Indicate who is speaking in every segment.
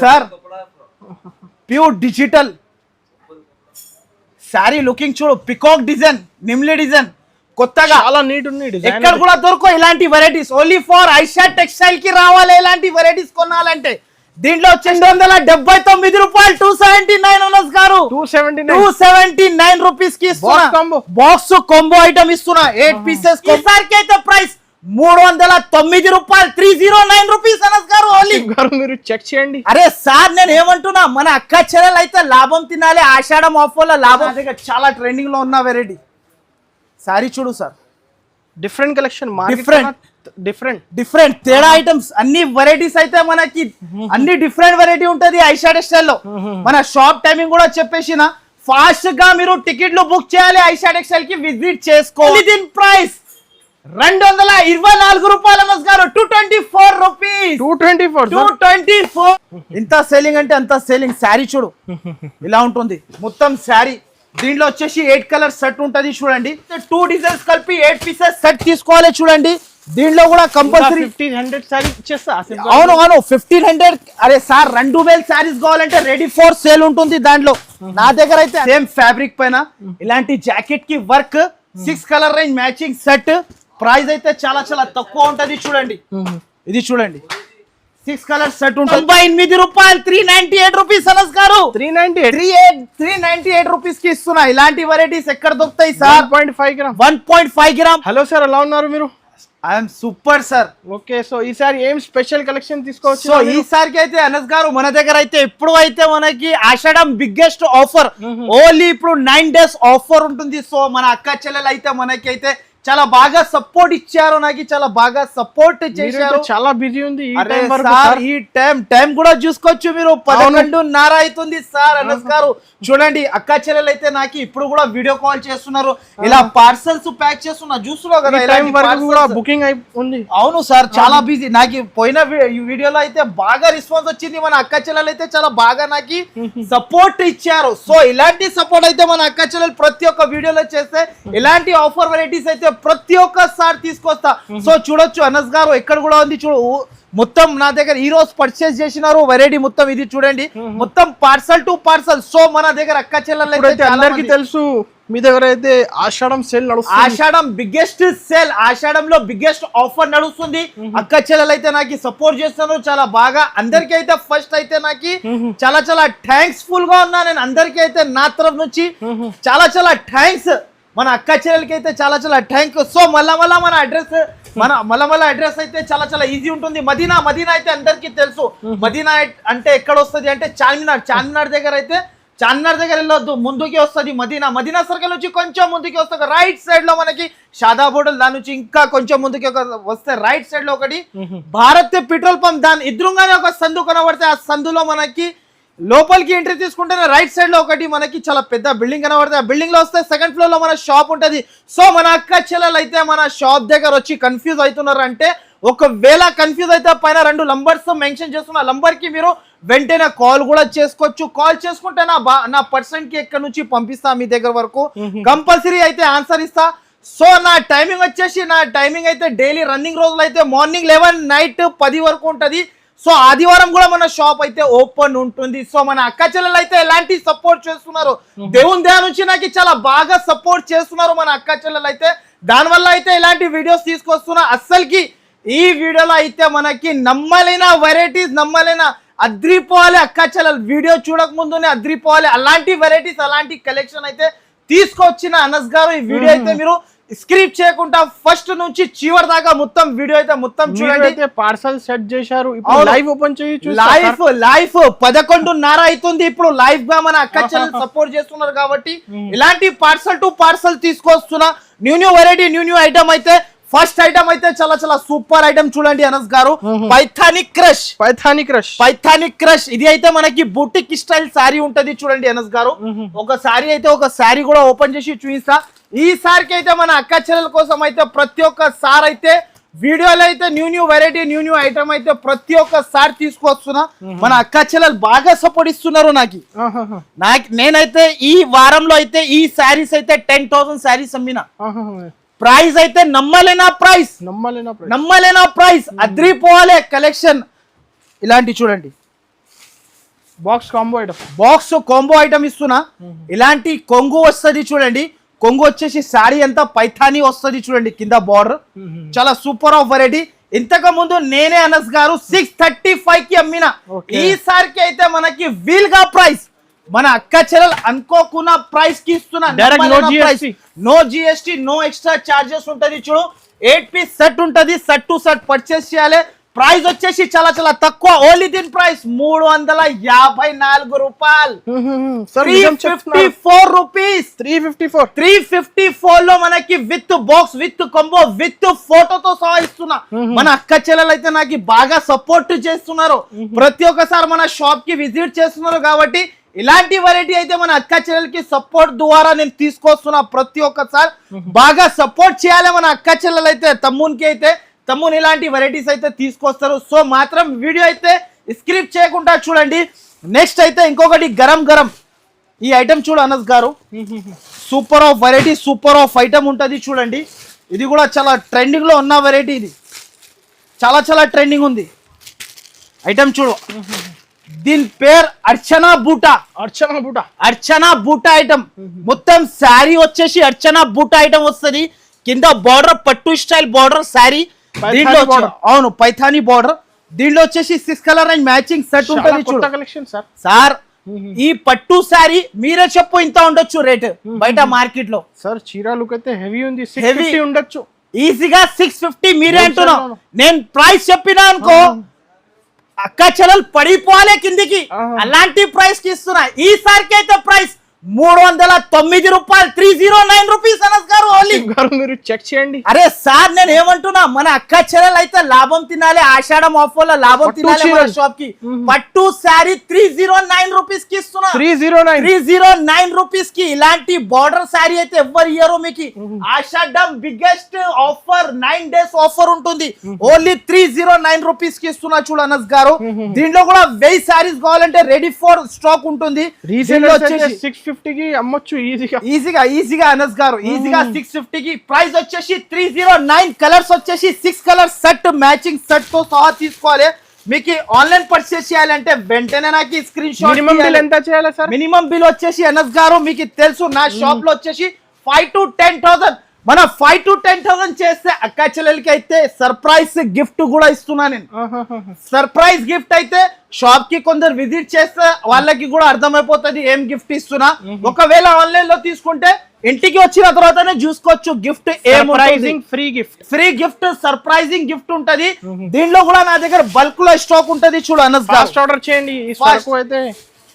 Speaker 1: Sir pure digital sari looking చూడు, peacock design, నిమ్లీ design, కొత్తగా
Speaker 2: చాలా నీట్ ఉంది డిజైన్.
Speaker 1: ఎక్కడ కూడా దొరకవు ఇలాంటి varieties. Only for Aisha textile కి రావాలి ఇలాంటి వెరైటీస్ కొనాలంటే. దీంట్లో 279 రూపాయలు 279 ఓనర్స్ గారు 279 రూపీస్ కి ఇస్తున్నా. బాక్స్ కాంబో ఐటమ్ ఇస్తున్నా 8 పీసెస్. ఈసారికి అయితే ప్రైస్ 309 రూపాయలు 309 రూపీస్ అనస్ గారు. ఓన్లీ
Speaker 2: గారు మీరు చెక్ చేయండి.
Speaker 1: అరే సార్ నేను ఏమంటున్నా, మన అక్క చెల్లెలు అయితే లాభం తినాలి. ఆషాఢం ఆఫర్ లో లాభం. చాలా ట్రెండింగ్ లో ఉన్న వెరైటీ సారీ చూడు సార్.
Speaker 2: డిఫరెంట్ కలెక్షన్,
Speaker 1: డిఫరెంట్ తేడా ఐటమ్స్, అన్ని వెరైటీస్ అయితే మనకి అన్ని డిఫరెంట్ వెరైటీ ఉంటది ఐషా టెక్స్టైల్ లో. మన షాప్ టైమింగ్ కూడా చెప్పేసిన, ఫాస్ట్ గా మీరు టికెట్లు బుక్ చేయాలి, ఐషా టెక్స్టైల్ కి విజిట్ చేసుకోవాలి. దీని ప్రైస్ 224 రూపాయలు గారు 224 రూపీస్ 224. ఇంత సేలింగ్ అంటే అంత సేలింగ్. శారీ చూడు ఇలా ఉంటుంది మొత్తం శారీ. దీంట్లో వచ్చేసి 8 కలర్ సెట్ ఉంటది చూడండి. 2 డిజైన్స్ కలిపి 8 పీసెస్ సెట్ తీసుకోవాలి చూడండి. దీంట్లో కూడా కంపల్సరీ
Speaker 2: 1500 సారీ ఇచ్చేస్తా.
Speaker 1: అవును 1500. అరే సార్ 2000 శారీస్ కావాలంటే రెడీ ఫర్ సేల్ ఉంటుంది దాంట్లో. నా దగ్గర అయితే సేమ్ ఫ్యాబ్రిక్ పైన ఇలాంటి జాకెట్ కి work 6 colour range matching set. Price అయితే చాలా చాలా తక్కువ ఉంటది చూడండి. ఇది చూడండి 6 కలర్ సెట్ ఉంటుంది 98 రూపాయలు 398 రూపీస్ అనస్ గారు. 398 రూపీస్ కి ఇస్తున్నా. ఇలాంటి వెరైటీస్ ఎక్కడ దొరుకుతాయి సార్? 1.5 గ్రామ్.
Speaker 2: హలో సార్, ఎలా ఉన్నారు మీరు?
Speaker 1: I'm super sir.
Speaker 2: Okay, so ఈసారి ఏం స్పెషల్ కలెక్షన్ తీసుకోవచ్చు?
Speaker 1: సో ఈసారికి అయితే అనస్ గారు మన దగ్గర అయితే ఇప్పుడు అయితే మనకి ఆషాఢం బిగ్గెస్ట్ ఆఫర్. ఓన్లీ ఇప్పుడు 9 డేస్ ఆఫర్ ఉంటుంది. సో మన అక్క చెల్లెలు అయితే మనకి అయితే చాలా బాగా సపోర్ట్ ఇచ్చారు, నాకు చాలా బాగా సపోర్ట్ చేశారు.
Speaker 2: చాలా బిజీ ఉంది
Speaker 1: ఈ టైం కూడా చూసుకోవచ్చు మీరు. 11:30 అవుతుంది సార్. అనస్ గారు చూడండి, అక్క చెల్లెలు అయితే నాకు ఇప్పుడు కూడా వీడియో కాల్ చేస్తున్నారు. ఇలా పార్సల్స్ ప్యాక్ చేస్తున్నా చూస్తున్నావు కదా,
Speaker 2: బుకింగ్ ఉంది.
Speaker 1: అవును సార్, చాలా బిజీ. నాకు పోయిన వీడియోలో అయితే బాగా రెస్పాన్స్ వచ్చింది. మన అక్క చెల్లెలు అయితే చాలా బాగా నాకు సపోర్ట్ ఇచ్చారు. సో ఇలాంటి సపోర్ట్ అయితే మన అక్క చెల్లెలు ప్రతి ఒక్క వీడియోలో చేస్తే ఇలాంటి ఆఫర్ వెరైటీస్ అయితే ప్రతి ఒక్కసారి తీసుకొస్తా. సో చూడొచ్చు అనస్ గారు ఎక్కడ కూడా ఉంది చూడు. మొత్తం నా దగ్గర ఈ రోజు పర్చేస్ చేసినారు వెరైటీ మొత్తం. ఇది చూడండి మొత్తం పార్సల్ టు పార్సల్. సో మన దగ్గర అక్క చెల్లెలు
Speaker 2: అందరికి తెలుసు మీ దగ్గర అయితే ఆషాఢం సేల్ నడుస్తుంది.
Speaker 1: ఆషాఢం బిగ్గెస్ట్ సేల్, ఆషాఢంలో బిగ్గెస్ట్ ఆఫర్ నడుస్తుంది. అక్క చెల్లెలు అయితే నాకు సపోర్ట్ చేస్తున్నారు చాలా బాగా. అందరికీ అయితే ఫస్ట్ అయితే నాకు చాలా చాలా థ్యాంక్స్ ఫుల్ గా ఉన్నా నేను. అందరికీ అయితే నా తరఫు నుంచి చాలా చాలా థ్యాంక్స్. మన అక్క చెల్లెలకి అయితే చాలా చాలా థ్యాంక్. సో మళ్ళా మన అడ్రస్ మళ్ళా అడ్రస్ అయితే చాలా చాలా ఈజీ ఉంటుంది. మదీనా అయితే అందరికీ తెలుసు. మదీనా అంటే ఎక్కడ వస్తుంది అంటే చార్మినార్ దగ్గర అయితే చార్మినార్ దగ్గర వెళ్ళొద్దు, ముందుకి వస్తుంది మదీనా సర్కిల్ నుంచి కొంచెం ముందుకి వస్తుంది. రైట్ సైడ్ లో మనకి షాదా హోటల్, దాని నుంచి ఇంకా కొంచెం ముందుకి వస్తే రైట్ సైడ్ లో ఒకటి భారత్ పెట్రోల్ పంప్, దాని ఎదురుగానే ఒక సందు కనబడితే ఆ సందులో మనకి లోపలికి ఎంట్రీ తీసుకుంటేనే రైట్ సైడ్ లో ఒకటి మనకి చాలా పెద్ద బిల్డింగ్ కనబడుతుంది. ఆ బిల్డింగ్ లో వస్తే సెకండ్ ఫ్లోర్ లో మన షాప్ ఉంటది. సో మన అక్క చెల్లెలు అయితే మన షాప్ దగ్గర వచ్చి కన్ఫ్యూజ్ అవుతున్నారు అంటే, ఒకవేళ కన్ఫ్యూజ్ అయితే పైన 2 నంబర్స్ మెన్షన్ చేస్తున్న నంబర్ కి మీరు వెంటనే కాల్ కూడా చేసుకోవచ్చు. కాల్ చేసుకుంటే నా పర్సన్ కి ఎక్కడి నుంచి పంపిస్తా మీ దగ్గర వరకు కంపల్సరీ అయితే ఆన్సర్ ఇస్తా. సో నా టైమింగ్ అయితే డైలీ రన్నింగ్ రోజులు అయితే మార్నింగ్ 11 నైట్ 10 వరకు ఉంటది. సో ఆదివారం కూడా మన షాప్ అయితే ఓపెన్ ఉంటుంది. సో మన అక్క చెల్లెలు అయితే ఎలాంటి సపోర్ట్ చేస్తున్నారు, దేవుని దయ నుంచి నాకు చాలా బాగా సపోర్ట్ చేస్తున్నారు మన అక్క చెల్లెలు అయితే. దానివల్ల అయితే ఇలాంటి వీడియోస్ తీసుకొస్తున్నా. అస్సలకి ఈ వీడియోలో అయితే మనకి నమ్మలేని వెరైటీస్, నమ్మలేని అద్రిపోవాలి. అక్క చెల్లెలు వీడియో చూడక ముందునే అద్రిపోవాలి. అలాంటి వెరైటీస్, అలాంటి కలెక్షన్ అయితే తీసుకొచ్చిన అనస్ గారు. ఈ వీడియో అయితే మీరు స్క్రిప్ట్ చేయకుండా ఫస్ట్ నుంచి చివరి దాకా మొత్తం వీడియో అయితే మొత్తం చూడండి.
Speaker 2: పార్సల్ సెట్ చేశారు, లైవ్ ఓపెన్ చేయొచ్చు.
Speaker 1: లైవ్ 11:30 అవుతుంది. ఇప్పుడు లైవ్ గా మన అక్క చెల్లెలు సపోర్ట్ చేస్తున్నారు కాబట్టి ఇలాంటి పార్సల్ టు పార్సల్ తీసుకొస్తున్నా. న్యూ వెరైటీ, న్యూ ఐటమ్ అయితే ఫస్ట్ ఐటమ్ అయితే చాలా చాలా సూపర్ ఐటమ్ చూడండి అనస్ గారు. పైథానిక్ క్రష్ ఇది అయితే మనకి బుటిక్ స్టైల్ శారీ ఉంటది చూడండి అనస్ గారు. ఒక శారీ కూడా ఓపెన్ చేసి చూపిస్తా. ఈ సారికి అయితే మన అక్క చెల్లెల కోసం అయితే ప్రతి ఒక్కసారి అయితే వీడియోలో అయితే న్యూ వెరైటీ, న్యూ ఐటమ్ అయితే ప్రతి ఒక్కసారి తీసుకొస్తున్నా. మన అక్క చెల్లెలు బాగా సపోర్ట్ ఇస్తున్నారు నాకు. నేనైతే ఈ వారంలో అయితే ఈ శారీస్ అయితే 10,000 శారీస్ అమ్మిన. ప్రైస్ అయితే నమ్మలేనా ప్రైస్ అద్రిపోవాలి కలెక్షన్. ఇలాంటి చూడండి
Speaker 2: box combo item.
Speaker 1: Box combo item ఇస్తున్నా. ఇలాంటి కొంగు వస్తుంది చూడండి. కొంగు వచ్చేసి శారీ అంతా పైథానీ వస్తుంది చూడండి, కింద బార్డర్ చాలా సూపర్ ఆఫ్ వెరైటీ. ఇంతకు ముందు నేనే అనస్ గారు 635 కి అమ్మిన. ఈసారికి అయితే మనకి వీల్ గా ప్రైస్, మన అక్క చెల్లెలు అనుకోకున్న ప్రైస్ కి ఇస్తున్నా. No GST, no extra charges ఉంటది చూడు. 8 పీస్ సెట్ ఉంటది, సెట్ టు సెట్ పర్చేస్ చేయాలి. ప్రైస్ వచ్చేసి చాలా చాలా తక్కువ, ఓన్లీ దీని ప్రైస్ 354 రూపాయలు. 354 రూపీస్. 354 లో మనకి with box, with combo, with ఫోటోతో సహా ఇస్తున్నా. మన అక్క చెల్లెలు అయితే నాకు బాగా సపోర్ట్ చేస్తున్నారు, ప్రతి ఒక్కసారి మన షాప్ కి విజిట్ చేస్తున్నారు. కాబట్టి ఇలాంటి వెరైటీ అయితే మన అక్క చెల్లెలకి సపోర్ట్ ద్వారా నేను తీసుకొస్తున్నా. ప్రతి ఒక్కసారి బాగా సపోర్ట్ చేయాలి మన అక్క చెల్లెలు అయితే. తమ్మునికి అయితే తమ్ముని ఇలాంటి వెరైటీస్ అయితే తీసుకొస్తారు. సో మాత్రం వీడియో అయితే స్క్రిప్ట్ చేయకుండా చూడండి. నెక్స్ట్ అయితే ఇంకొకటి గరం గరం ఈ ఐటమ్ చూడు అనస్ గారు, super of variety, super of item ఉంటుంది చూడండి. ఇది కూడా చాలా ట్రెండింగ్ లో ఉన్న వెరైటీ, ఇది చాలా చాలా ట్రెండింగ్ ఉంది ఐటమ్ చూడు. దీని పేరు అర్చనా బూటా. అర్చనా బూటా ఐటమ్. మొత్తం శారీ వచ్చేసి అర్చనా బూటా ఐటమ్ వస్తుంది. కింద బార్డర్ పట్టు స్టైల్ బార్డర్ శారీ, దీంట్లో అవును పైథానీ బార్డర్. దీంట్లో వచ్చేసి 6 కలర్ అండ్ మ్యాచింగ్ సెట్ ఉంటుంది సార్. ఈ పట్టు శారీ మీరే చెప్పు ఇంత ఉండొచ్చు రేట్ బయట మార్కెట్ లో
Speaker 2: సార్? చీర లుక్ అయితే హెవీ ఉంది, 650 ఉండొచ్చు
Speaker 1: ఈజీగా. 650 మీరే అంటున్నావు, నేను ప్రైస్ చెప్పినా అనుకో అక్క చెల్లెలు పడిపోలే కిందికి. అలాంటి ప్రైస్ కి ఇస్తున్నా. ఈసారికి అయితే ప్రైస్ 309 రూపాయలు, 309 రూపీస్ అనస్ గారు.
Speaker 2: మీరు చెక్ చేయండి.
Speaker 1: అరే సార్ నేను ఏమంటున్నా, మన అక్క చెల్లెలు అయితే లాభం తినాలి, ఆషాఢం ఆఫర్ లో లాభం తినాలి. మన షాప్ కి పట్టు శారీ 309 రూపీస్ కి ఇస్తున్నా. 309 రూపీస్ కి ఇలాంటి బార్డర్ శారీ అయితే ఎవరు ఇయ్యరు మీకు. ఆషాఢం బిగ్గెస్ట్ ఆఫర్, 9 days ఆఫర్ ఉంటుంది. ఓన్లీ 309 రూపీస్ కి ఇస్తున్నా చూడు అనస్ గారు. దీంట్లో కూడా 1000 శారీస్ కావాలంటే రెడీ ఫర్ స్టాక్ ఉంటుంది.
Speaker 2: 650 కి అమ్మొచ్చు
Speaker 1: ఈజీగా అనస్ గారు, ఈజీగా 650 కి. ప్రైస్ వచ్చేసి 309. కలర్స్ వచ్చేసి 6 కలర్ సెట్, మ్యాచింగ్ సెట్ తో సహా తీసుకోవాలి. మీకు ఆన్లైన్ పర్చేస్ చేయాలంటే వెంటనే నాకు స్క్రీన్ షాట్.
Speaker 2: మినిమం బిల్ ఎంత చేయాలి సార్?
Speaker 1: మినిమం బిల్ వచ్చేసి అనస్ గారు మీకు తెలుసు, నా షాప్ లో వచ్చేసి 5 to 10,000. మన 5 to 10,000 చేస్తే అక్క చెల్లెలకి అయితే సర్ప్రైజ్ గిఫ్ట్ కూడా ఇస్తున్నా నేను. సర్ప్రైజ్ గిఫ్ట్ అయితే షాప్ కి కొందరు విజిట్ చేస్తే వాళ్ళకి కూడా అర్థమైపోతుంది ఏం గిఫ్ట్ ఇస్తున్నా. ఒకవేళ ఆన్లైన్ లో తీసుకుంటే ఇంటికి వచ్చిన తర్వాతనే చూసుకోవచ్చు గిఫ్ట్ ఏం. ఫ్రీ గిఫ్ట్ సర్ప్రైజింగ్ గిఫ్ట్ ఉంటది. దీనిలో కూడా నా దగ్గర బల్క్ లో స్టాక్ ఉంటది చూడు అనస్.
Speaker 2: ఫాస్ట్ ఆర్డర్ చేయండి. అయితే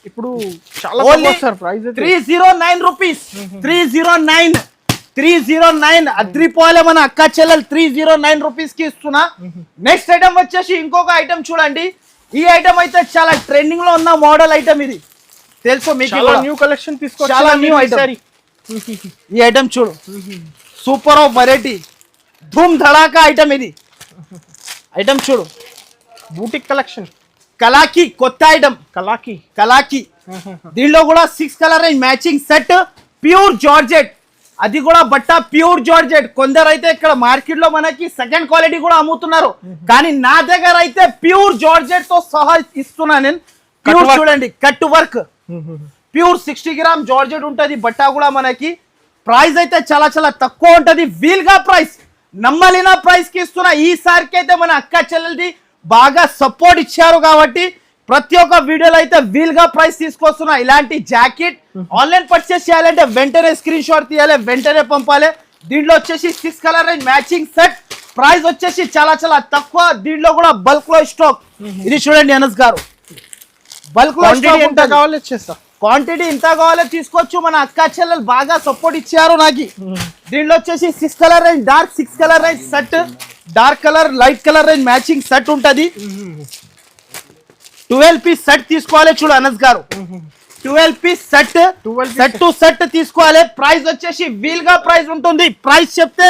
Speaker 2: ఇప్పుడు చాలా
Speaker 1: 309 రూపీస్. 309 అద్రిపోలే మన అక్క చెల్లెలు 309 రూపీస్ కి ఇస్తున్నా. నెక్స్ట్ ఐటమ్ వచ్చేసి ఇంకొక ఐటమ్ చూడండి. ఈ ఐటమ్ అయితే చాలా ట్రెండింగ్ లో ఉన్న మోడల్ ఐటమ్, ఇది తెలుసు మీకు.
Speaker 2: న్యూ కలెక్షన్ తీసుకోవచ్చు,
Speaker 1: చాలా న్యూ ఐటమ్. ఈ ఐటమ్ చూడు, super of variety, Dhoom ధడాకా item. ఇది ఐటమ్ చూడు,
Speaker 2: బూటిక్ కలెక్షన్,
Speaker 1: కలాకి కొత్త ఐటమ్. కలాకి దీనిలో కూడా 6 colour matching set, pure georgette. అది కూడా బట్ట ప్యూర్ జార్జెట్. కొందరు అయితే ఇక్కడ మార్కెట్ లో మనకి సెకండ్ క్వాలిటీ కూడా అమ్ముతున్నారు, కానీ నా దగ్గర అయితే ప్యూర్ జార్జెట్ తో సహా ఇస్తున్నా నేను. ప్యూర్ చూడండి, cut work, pure 60 gram georgette ఉంటది. బట్ట కూడా మనకి ప్రైస్ అయితే చాలా చాలా తక్కువ ఉంటది. వీల్ గా ప్రైస్, నమ్మలేన ప్రైస్ కి ఇస్తున్నా. ఈసారికి అయితే మన అక్క చెల్లెలది బాగా సపోర్ట్ ఇచ్చారు కాబట్టి ప్రతి ఒక్క వీడియోలో అయితే వీల్ గా ప్రైస్ తీసుకొస్తున్నా. ఇలాంటి జాకెట్ ఆన్లైన్ పర్చేస్ చేయాలంటే వెంటనే స్క్రీన్ షాట్ తీయాలి, వెంటనే పంపాలి. దీంట్లో వచ్చేసి 6 కలర్ మ్యాచింగ్ సెట్. ప్రైస్ వచ్చేసి చాలా చాలా తక్కువ. దీంట్లో కూడా బల్క్ లో స్టాక్. ఇది చూడండి అనస్ గారు, బల్క్ లో
Speaker 2: ఎంత కావాలి చేస్తా.
Speaker 1: క్వాంటిటీ ఇంత కావాలో తీసుకోవచ్చు. మన అక్క చెల్లెలు బాగా సపోర్ట్ ఇచ్చారు నాకు. దీంట్లో వచ్చేసి 6 colour range, dark 6 colour range set, dark colour light colour range matching set ఉంటది. 12 పీస్ సెట్ తీసుకోవాలి చూడు అనస్ గారు. 12 piece set, set to set తీసుకోవాలి. ప్రైస్ వచ్చేసి వీల్ గా ప్రైస్ ఉంటుంది. ప్రైస్ చెప్తే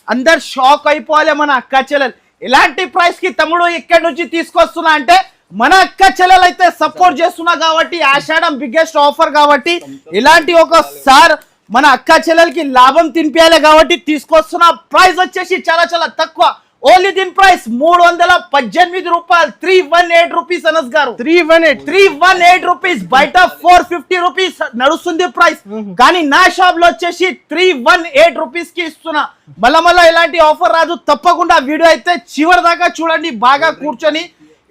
Speaker 1: అందరు షాక్ అయిపోవాలి మన అక్క చెల్లెలు. ఇలాంటి ప్రైస్ కి తమ్ముడు ఎక్కడి నుంచి తీసుకొస్తున్నా అంటే మన అక్క చెల్లెలు అయితే సపోర్ట్ చేస్తున్నా కాబట్టి, ఆషాఢం బిగ్గెస్ట్ ఆఫర్ కాబట్టి ఇలాంటి ఒకసారి మన అక్క చెల్లెలకి లాభం తినిపించాలి కాబట్టి తీసుకొస్తున్నా. ప్రైస్ వచ్చేసి చాలా చాలా తక్కువ, ఓన్లీ దీని ప్రైస్ 318 రూపాయలు, 318 రూపీస్ అనస్ గారు. 318 రూపీస్. బయట 450 రూపీస్ నడుస్తుంది ప్రైస్, కానీ నా షాప్ లో వచ్చేసి 318 రూపీస్ కి ఇస్తున్నా. మళ్ళా ఇలాంటి ఆఫర్ రాదు. తప్పకుండా వీడియో అయితే చివరి దాకా చూడండి, బాగా కూర్చొని.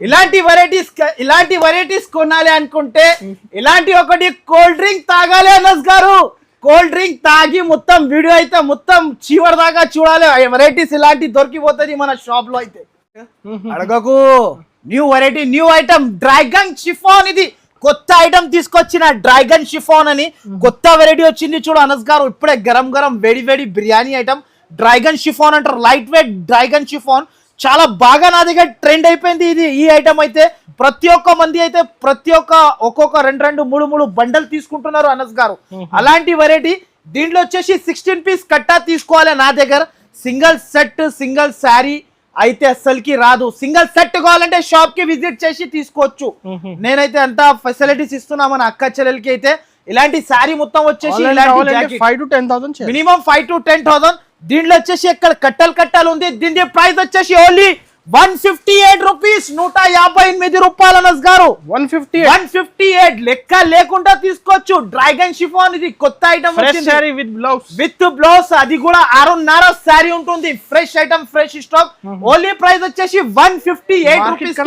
Speaker 1: ఇలాంటి వెరైటీస్ కొనాలి అనుకుంటే ఇలాంటి ఒకటి కోల్డ్ డ్రింక్ తాగాలి అనస్ గారు. కోల్డ్ డ్రింక్ తాగి మొత్తం వీడియో అయితే మొత్తం చివరి దాకా చూడాలి. వెరైటీస్ ఇలాంటి దొరికిపోతుంది మన షాప్ లో అయితే. అడగకు. New variety, new item dragon chiffon. ఇది కొత్త ఐటమ్ తీసుకొచ్చిన డ్రాగన్ షిఫాన్ అని కొత్త వెరైటీ వచ్చింది చూడు అనస్ గారు. ఇప్పుడే గరం వేడి బిర్యానీ ఐటమ్ డ్రాగన్ షిఫాన్ అంటారు. లైట్ వెయిట్ డ్రాగన్ షిఫాన్ చాలా బాగా నా దగ్గర ట్రెండ్ అయిపోయింది. ఈ ఐటమ్ అయితే ప్రతి ఒక్క మంది అయితే ఒక్కొక్క 2-3 బండల్ తీసుకుంటున్నారు అనస్ గారు. అలాంటి వెరైటీ దీంట్లో వచ్చేసి 16 పీస్ కట్టా తీసుకోవాలి. నా దగ్గర సింగిల్ సెట్ సింగిల్ శారీ అయితే అస్సలకి రాదు. సింగిల్ సెట్ కావాలంటే షాప్ కి విజిట్ చేసి తీసుకోవచ్చు. నేనైతే అంత ఫెసిలిటీస్ ఇస్తున్నా మన అక్క చెల్లెలకి అయితే. ఇలాంటి శారీ మొత్తం వచ్చేసి మినిమం 5 to 10,000. దీంట్లో వచ్చేసి ఇక్కడ కట్టలు ఉంది. దీని ప్రైస్ వచ్చేసి ఓన్లీ 158 రూపీస్, 158 రూపాయలు అనస్ గారు. 158 లెక్క లేకుండా తీసుకోవచ్చు. డ్రాగన్ షిఫాన్ ఇది కొత్త ఐటమ్ విత్ బ్లౌజ్. అది కూడా 6.5 శారీ ఉంటుంది. Fresh item, fresh stock. Only price వచ్చేసి 158 రూపీస్.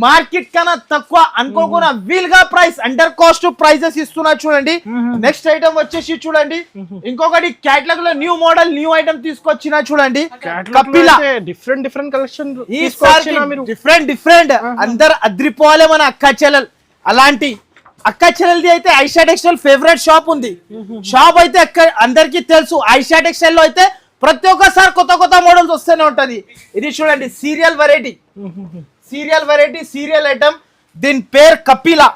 Speaker 1: మార్కెట్ కన్నా తక్కువ అనుకోకుండా వీల్గా ప్రైస్, అండర్ కాస్ట్ ప్రైజెస్ ఇస్తున్నా చూడండి. నెక్స్ట్ ఐటమ్ వచ్చేసి చూడండి, ఇంకొకటి క్యాటలాగ్ లో న్యూ మోడల్ న్యూ ఐటమ్ తీసుకొచ్చిన చూడండి. కపిలా
Speaker 2: డిఫరెంట్ కలెక్షన్
Speaker 1: డిఫరెంట్ అందరు అద్రిపోవాలి మన అక్క చెల్లెలు. అలాంటి అక్క చెల్లెలది అయితే ఐషా టెక్స్టైల్ ఫేవరెట్ షాప్ ఉంది. షాప్ అయితే అందరికి తెలుసు. ఐషా టెక్స్టైల్ లో అయితే ప్రతి ఒక్కసారి కొత్త మోడల్స్ వస్తూనే ఉంటది. ఇది చూడండి సీరియల్ వెరైటీ, సీరియల్ ఐటమ్. దీని పేరు Kapila.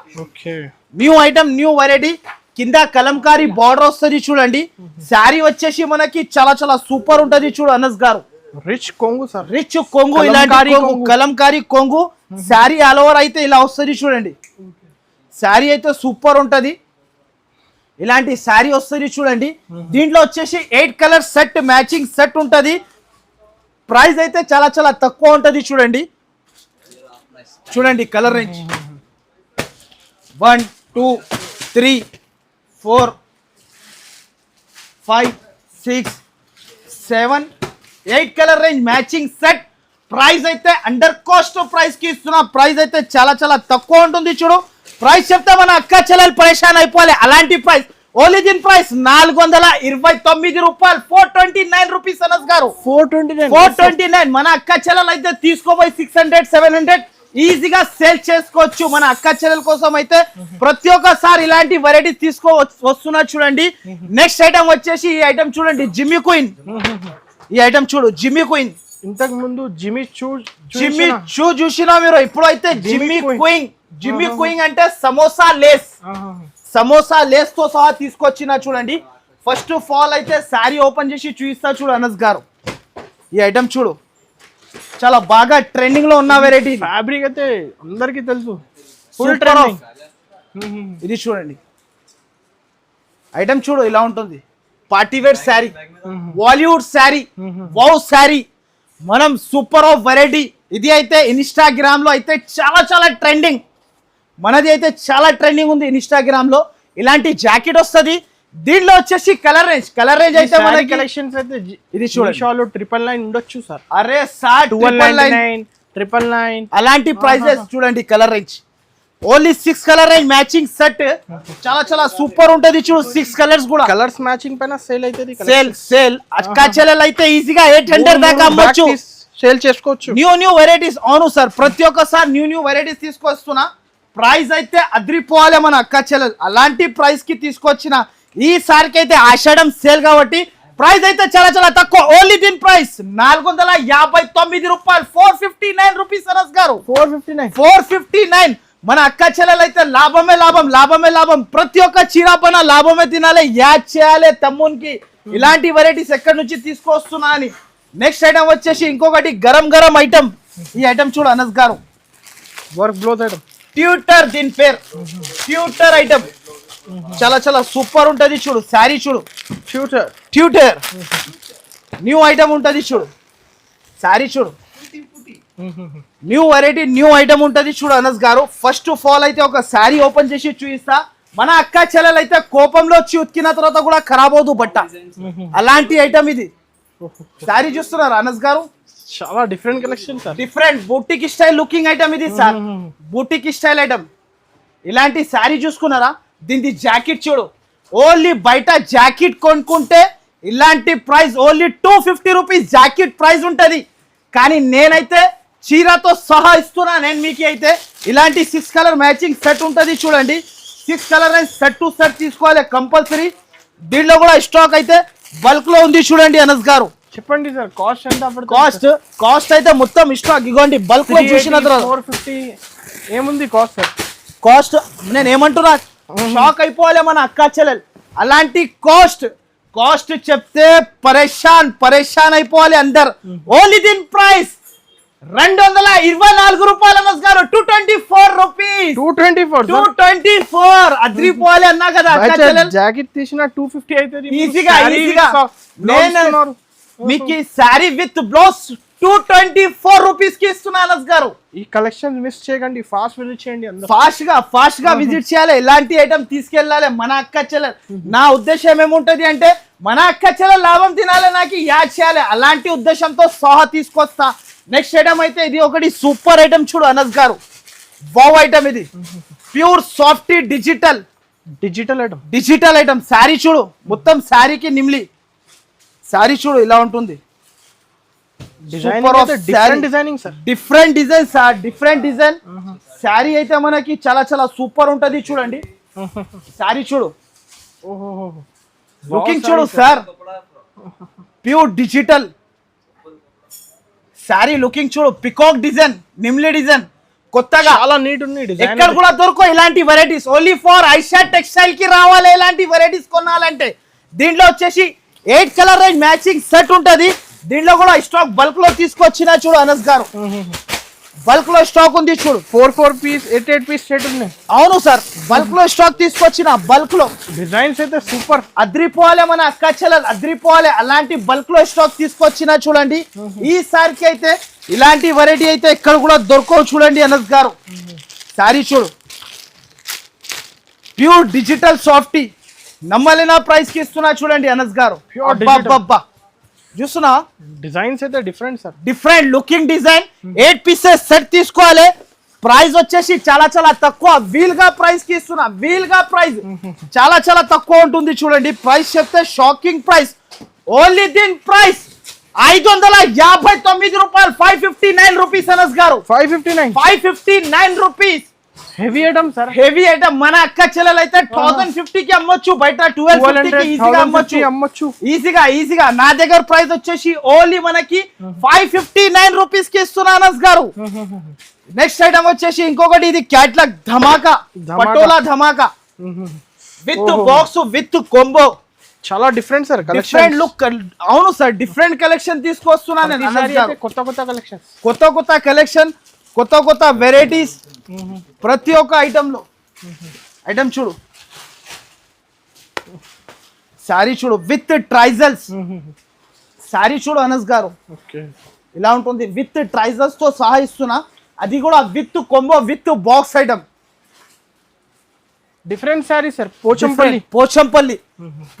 Speaker 1: New item, new variety. కింద కలంకారీ బార్డర్ వస్తుంది చూడండి. శారీ వచ్చేసి మనకి చాలా సూపర్ ఉంటది చూడు అనస్ గారు.
Speaker 2: రిచ్ కొంగు
Speaker 1: ఇలాంటి కలంకారీ కొంగు. శారీ ఆల్ ఓవర్ అయితే ఇలా వస్తుంది చూడండి. శారీ అయితే సూపర్ ఉంటది. ఇలాంటి శారీ వస్తుంది చూడండి. దీంట్లో వచ్చేసి 8 కలర్ సెట్, మ్యాచింగ్ సెట్ ఉంటది. ప్రైస్ అయితే చాలా తక్కువ ఉంటది చూడండి. Colour range 1 2 3 4 5 6 7 8 colour range matching set. Price అయితే అండర్ కాస్ట్ ప్రైస్ కి ఇస్తున్నా. ప్రైస్ అయితే చాలా తక్కువ ఉంటుంది చూడు. ప్రైస్ చెప్తే మన అక్క చెల్లెలు పరేషాన్ అయిపోవాలి. అలాంటి ప్రైస్ ఓన్లీ దీని ప్రైస్ 429 రూపాయలు, 429 రూపీస్ అనస్ గారు. 429. మన అక్క చెల్లెలు అయితే తీసుకోపోయి 600-700 ఈజీగా సేల్ చేసుకోవచ్చు. మన అక్క చెల్లెల కోసం అయితే ప్రతి ఒక్కసారి ఇలాంటి వెరైటీస్ వస్తున్నా చూడండి. నెక్స్ట్ ఐటమ్ వచ్చేసి ఈ ఐటమ్ చూడండి, జిమ్మీ క్వీన్. ఈ ఐటమ్ చూడు, జిమ్మీ క్వీన్.
Speaker 2: ఇంతకు ముందు జిమ్మీ చూ
Speaker 1: చూసినా మీరు. ఇప్పుడు అయితే జిమ్మీ క్వీన్ అంటే సమోసా లేస్ తో సహా తీసుకొచ్చినా చూడండి. ఫస్ట్ ఆఫ్ ఆల్ అయితే శారీ ఓపెన్ చేసి చూపిస్తా చూడు అనస్ గారు. ఈ ఐటమ్ చూడు, చాలా బాగా ట్రెండింగ్ లో ఉన్న వెరైటీ.
Speaker 2: ఫ్యాబ్రిక్ అయితే అందరికి తెలుసు,
Speaker 1: ఫుల్ ట్రెండింగ్. ఇది చూడండి ఐటమ్ చూడు ఇలా ఉంటుంది. Party wear sari, Bollywood sari, wow sari. మనం సూపర్ ఆఫ్ వెరైటీ. ఇది అయితే ఇన్స్టాగ్రామ్ లో అయితే చాలా ట్రెండింగ్. మనది అయితే చాలా ట్రెండింగ్ ఉంది ఇన్స్టాగ్రామ్ లో. ఇలాంటి జాకెట్ వస్తుంది. దీంట్లో వచ్చేసి కలర్ రేంజ్ అయితే మనకి
Speaker 2: కలెక్షన్స్ అయితే
Speaker 1: ఇది చూడండి.
Speaker 2: 999 ఉండొచ్చు సార్.
Speaker 1: అరే సార్
Speaker 2: 999
Speaker 1: అలాంటి ప్రైసెస్ చూడండి. Colour range only 6 colour range matching set. చాలా సూపర్ ఉంటది చూడు. 6 కలర్స్ కూడా
Speaker 2: కలర్స్ మ్యాచింగ్ పైన సేల్ అవుతుంది.
Speaker 1: సేల్ అక్క చెల్లెలు అయితే ఈజీగా 800 దాకా అమ్మొచ్చు,
Speaker 2: సేల్ చేసుకోవచ్చు.
Speaker 1: New varieties. అవును సార్, ప్రతి ఒక్కసారి న్యూ వెరైటీస్ తీసుకొస్తున్నా. ప్రైస్ అయితే అద్రిపోవాలి మన అక్క చెల్లెలు. అలాంటి ప్రైస్ కి తీసుకొచ్చిన ఈసారికి అయితే ఆషాఢం సేల్ కాబట్టి ప్రైస్ అయితే చాలా తక్కువ. ఓన్లీ దీని ప్రైస్ 459 రూపాయలు, 459 రూపీస్ అనస్ గారు. 459. మన అక్క చెల్లెలు అయితే లాభమే లాభం. ప్రతి ఒక్క చీరాపన లాభమే తినాలి, యాడ్ చేయాలి తమ్మునికి. ఇలాంటి వెరైటీస్ ఎక్కడి నుంచి తీసుకొస్తున్నా అని. నెక్స్ట్ ఐటమ్ వచ్చేసి ఇంకొకటి గరం ఐటమ్. ఈ ఐటమ్ చూడు అనస్ గారు,
Speaker 2: వర్క్ బ్లౌజ్ ఐటమ్,
Speaker 1: ట్యూటర్. దీని పేరు ట్యూటర్ ఐటమ్. చాలా సూపర్ ఉంటది చూడు. శారీ చూడు, ట్యూటర్ న్యూ ఐటమ్ ఉంటది చూడు. శారీ చూడు, న్యూ వెరైటీ న్యూ ఐటమ్ ఉంటది చూడు అనస్ గారు. ఫస్ట్ ఆఫ్ ఆల్ అయితే ఒక శారీ ఓపెన్ చేసి చూపిస్తా. మన అక్క చెల్లెలు అయితే కోపంలో వచ్చి ఉతికిన తర్వాత కూడా ఖరాబ్ అవదు బట్ట, అలాంటి ఐటమ్ ఇది. శారీ చూస్తున్నారు అనస్ గారు,
Speaker 2: చాలా different collection sir.
Speaker 1: Different boutique style looking item ఇది సార్, బూటిక్ స్టైల్ ఐటమ్. ఇలాంటి శారీ చూసుకున్నారా, దీని జాకెట్ చూడు, ఓన్లీ బయట జాకెట్ కొనుక్కుంటే ఇలాంటి price only 250 rupees jacket price ఉంటది. కానీ నేనైతే చీరతో సహా ఇస్తున్నా నేను మీకు. అయితే ఇలాంటి 6 కలర్ మ్యాచింగ్ సెట్ ఉంటుంది చూడండి, 6 కలర్ సెట్ టు సెట్ తీసుకోవాలి కంపల్సరీ. దీంట్లో కూడా స్టాక్ అయితే బల్క్ లో ఉంది చూడండి అనస్ గారు.
Speaker 2: చెప్పండి సార్, కాస్ట్ ఎంత?
Speaker 1: కాస్ట్ అయితే మొత్తం స్టాక్ ఇగోండి బల్క్ లో చూసిన తర్వాత
Speaker 2: 450 ఏముంది కాస్ట్ సార్?
Speaker 1: కాస్ట్ నేను ఏమంటున్నా, షాక్ అయిపోవాలి మన అక్క చెల్లెలు. అలాంటి కాస్ట్ చెప్తే పరేషాన్ అయిపోవాలి అందరు. ఓన్లీ దీని ప్రైస్ 224 రూపాయలు అనస్ గారు, 224 రూపీస్. 224 అద్రిపోవాలి అన్నా కదా అక్క చెల్లెలు.
Speaker 2: జాకెట్ తీసిన 250 అవుతుంది
Speaker 1: ఈజీగా. నేను మీకు శారీ విత్ బ్లౌజ్ 224 రూపీస్ కి ఇస్తున్నా అనస్ గారు.
Speaker 2: ఈ కలెక్షన్ మిస్ చేయకండి, ఫాస్ట్ విజిట్ చేయండి,
Speaker 1: ఫాస్ట్ గా విజిట్ చేయాలి. ఎలాంటి ఐటమ్ తీసుకెళ్ళాలి మన అక్క చెల్లెలు. నా ఉద్దేశం ఏముంటది అంటే మన అక్క చెల్లెలు లాభం తినాలి, నాకు యాడ్ చేయాలి, అలాంటి ఉద్దేశంతో సహా తీసుకొస్తా. నెక్స్ట్ ఐటమ్ అయితే ఇది ఒకటి సూపర్ ఐటమ్ చూడు అనస్ గారు, వావ్ ఐటమ్ ఇది. Pure soft digital item. Sari చూడు, మొత్తం శారీకి నిమ్లి శారీ చూడు ఇలా ఉంటుంది. డిఫరెంట్ డిజైన్ శారీ అయితే మనకి చాలా చాలా సూపర్ ఉంటది చూడండి. శారీ చూడు, లుకింగ్ చూడు sir, pure digital sari looking చూడు, పికాక్ డిజైన్, నిమ్లి డిజైన్, కొత్తగా
Speaker 2: చాలా నీట్ ఉంది.
Speaker 1: ఎక్కడ కూడా దొరకవు ఇలాంటి varieties, only for Aisha textile కి రావాలి ఇలాంటి వెరైటీస్ కొనాలంటే. దీంట్లో వచ్చేసి 8 కలర్ రేంజ్ మ్యాచింగ్ సెట్ ఉంటది. దీంట్లో కూడా స్టాక్ బల్క్ లో తీసుకొచ్చిన చూడు అనస్ గారు, బల్క్ లో స్టాక్ ఉంది చూడు.
Speaker 2: 4 పీస్ 8 పీస్ సెట్ ఉన్నాయి.
Speaker 1: అవును సార్, బల్క్ లో స్టాక్ తీసుకొచ్చిన, బల్క్ లో
Speaker 2: డిజైన్స్ అయితే సూపర్
Speaker 1: అద్రిపోవాలి మన అక్క చెల్లెలు, అద్రిపోవాలి. అలాంటి బల్క్ లో స్టాక్ తీసుకొచ్చిన చూడండి. ఈసారికి అయితే ఇలాంటి వెరైటీ అయితే ఎక్కడ కూడా దొరకవు చూడండి అనస్ గారు. శారీ చూడు, ప్యూర్ డిజిటల్ సాఫ్టీ, నమ్మలేనా ప్రైస్ కి ఇస్తున్నా చూడండి అనస్ గారు. చూస్తున్నా
Speaker 2: డిజైన్స్ అయితే different sir,
Speaker 1: different looking design. 8 pieces set తీసుకోవాలి. ప్రైస్ వచ్చేసి చాలా చాలా తక్కువ, వీల్ గా ప్రైస్ కి ఇస్తున్నా. వీల్ గా ప్రైస్ చాలా చాలా తక్కువ ఉంటుంది చూడండి. ప్రైస్ చెప్తే షాకింగ్ ప్రైస్. ఓన్లీ దీని ప్రైస్ 559 రూపాయలు, 559 రూపీస్ అనస్ గారు. 559 rupees.
Speaker 2: Heavy item sir,
Speaker 1: heavy item. మన అక్క చెల్లెలు అయితే 1050 కి అమ్మొచ్చు, బయట 1250 కి ఈజీగా అమ్మొచ్చు. ఈజీగా. నా దగ్గర ప్రైస్ వచ్చేసి ఓన్లీ మనకి 559 రూపీస్ కి ఇస్తున్నా అనస్ గారు. నెక్స్ట్ ఐటమ్ వచ్చేసి ఇంకొకటి, ఇది catalogue Dhamaka, patola Dhamaka with box with combo.
Speaker 2: చాలా డిఫరెంట్ సార్,
Speaker 1: డిఫరెంట్ లుక్. అవును సార్, డిఫరెంట్ కలెక్షన్ తీసుకొస్తున్నా నేను. కొత్త కలెక్షన్, కొత్త వెరైటీస్ ప్రతి ఒక్క ఐటమ్ లో. ఐటమ్ చూడు, శారీ చూడు విత్ ట్రైజల్స్. శారీ చూడు అనస్ గారు, ఇలా ఉంటుంది. విత్ ట్రైజల్స్ తో సహా ఇస్తున్నా, అది కూడా with combo with box item.
Speaker 2: Different sari sir,
Speaker 1: Pochampally.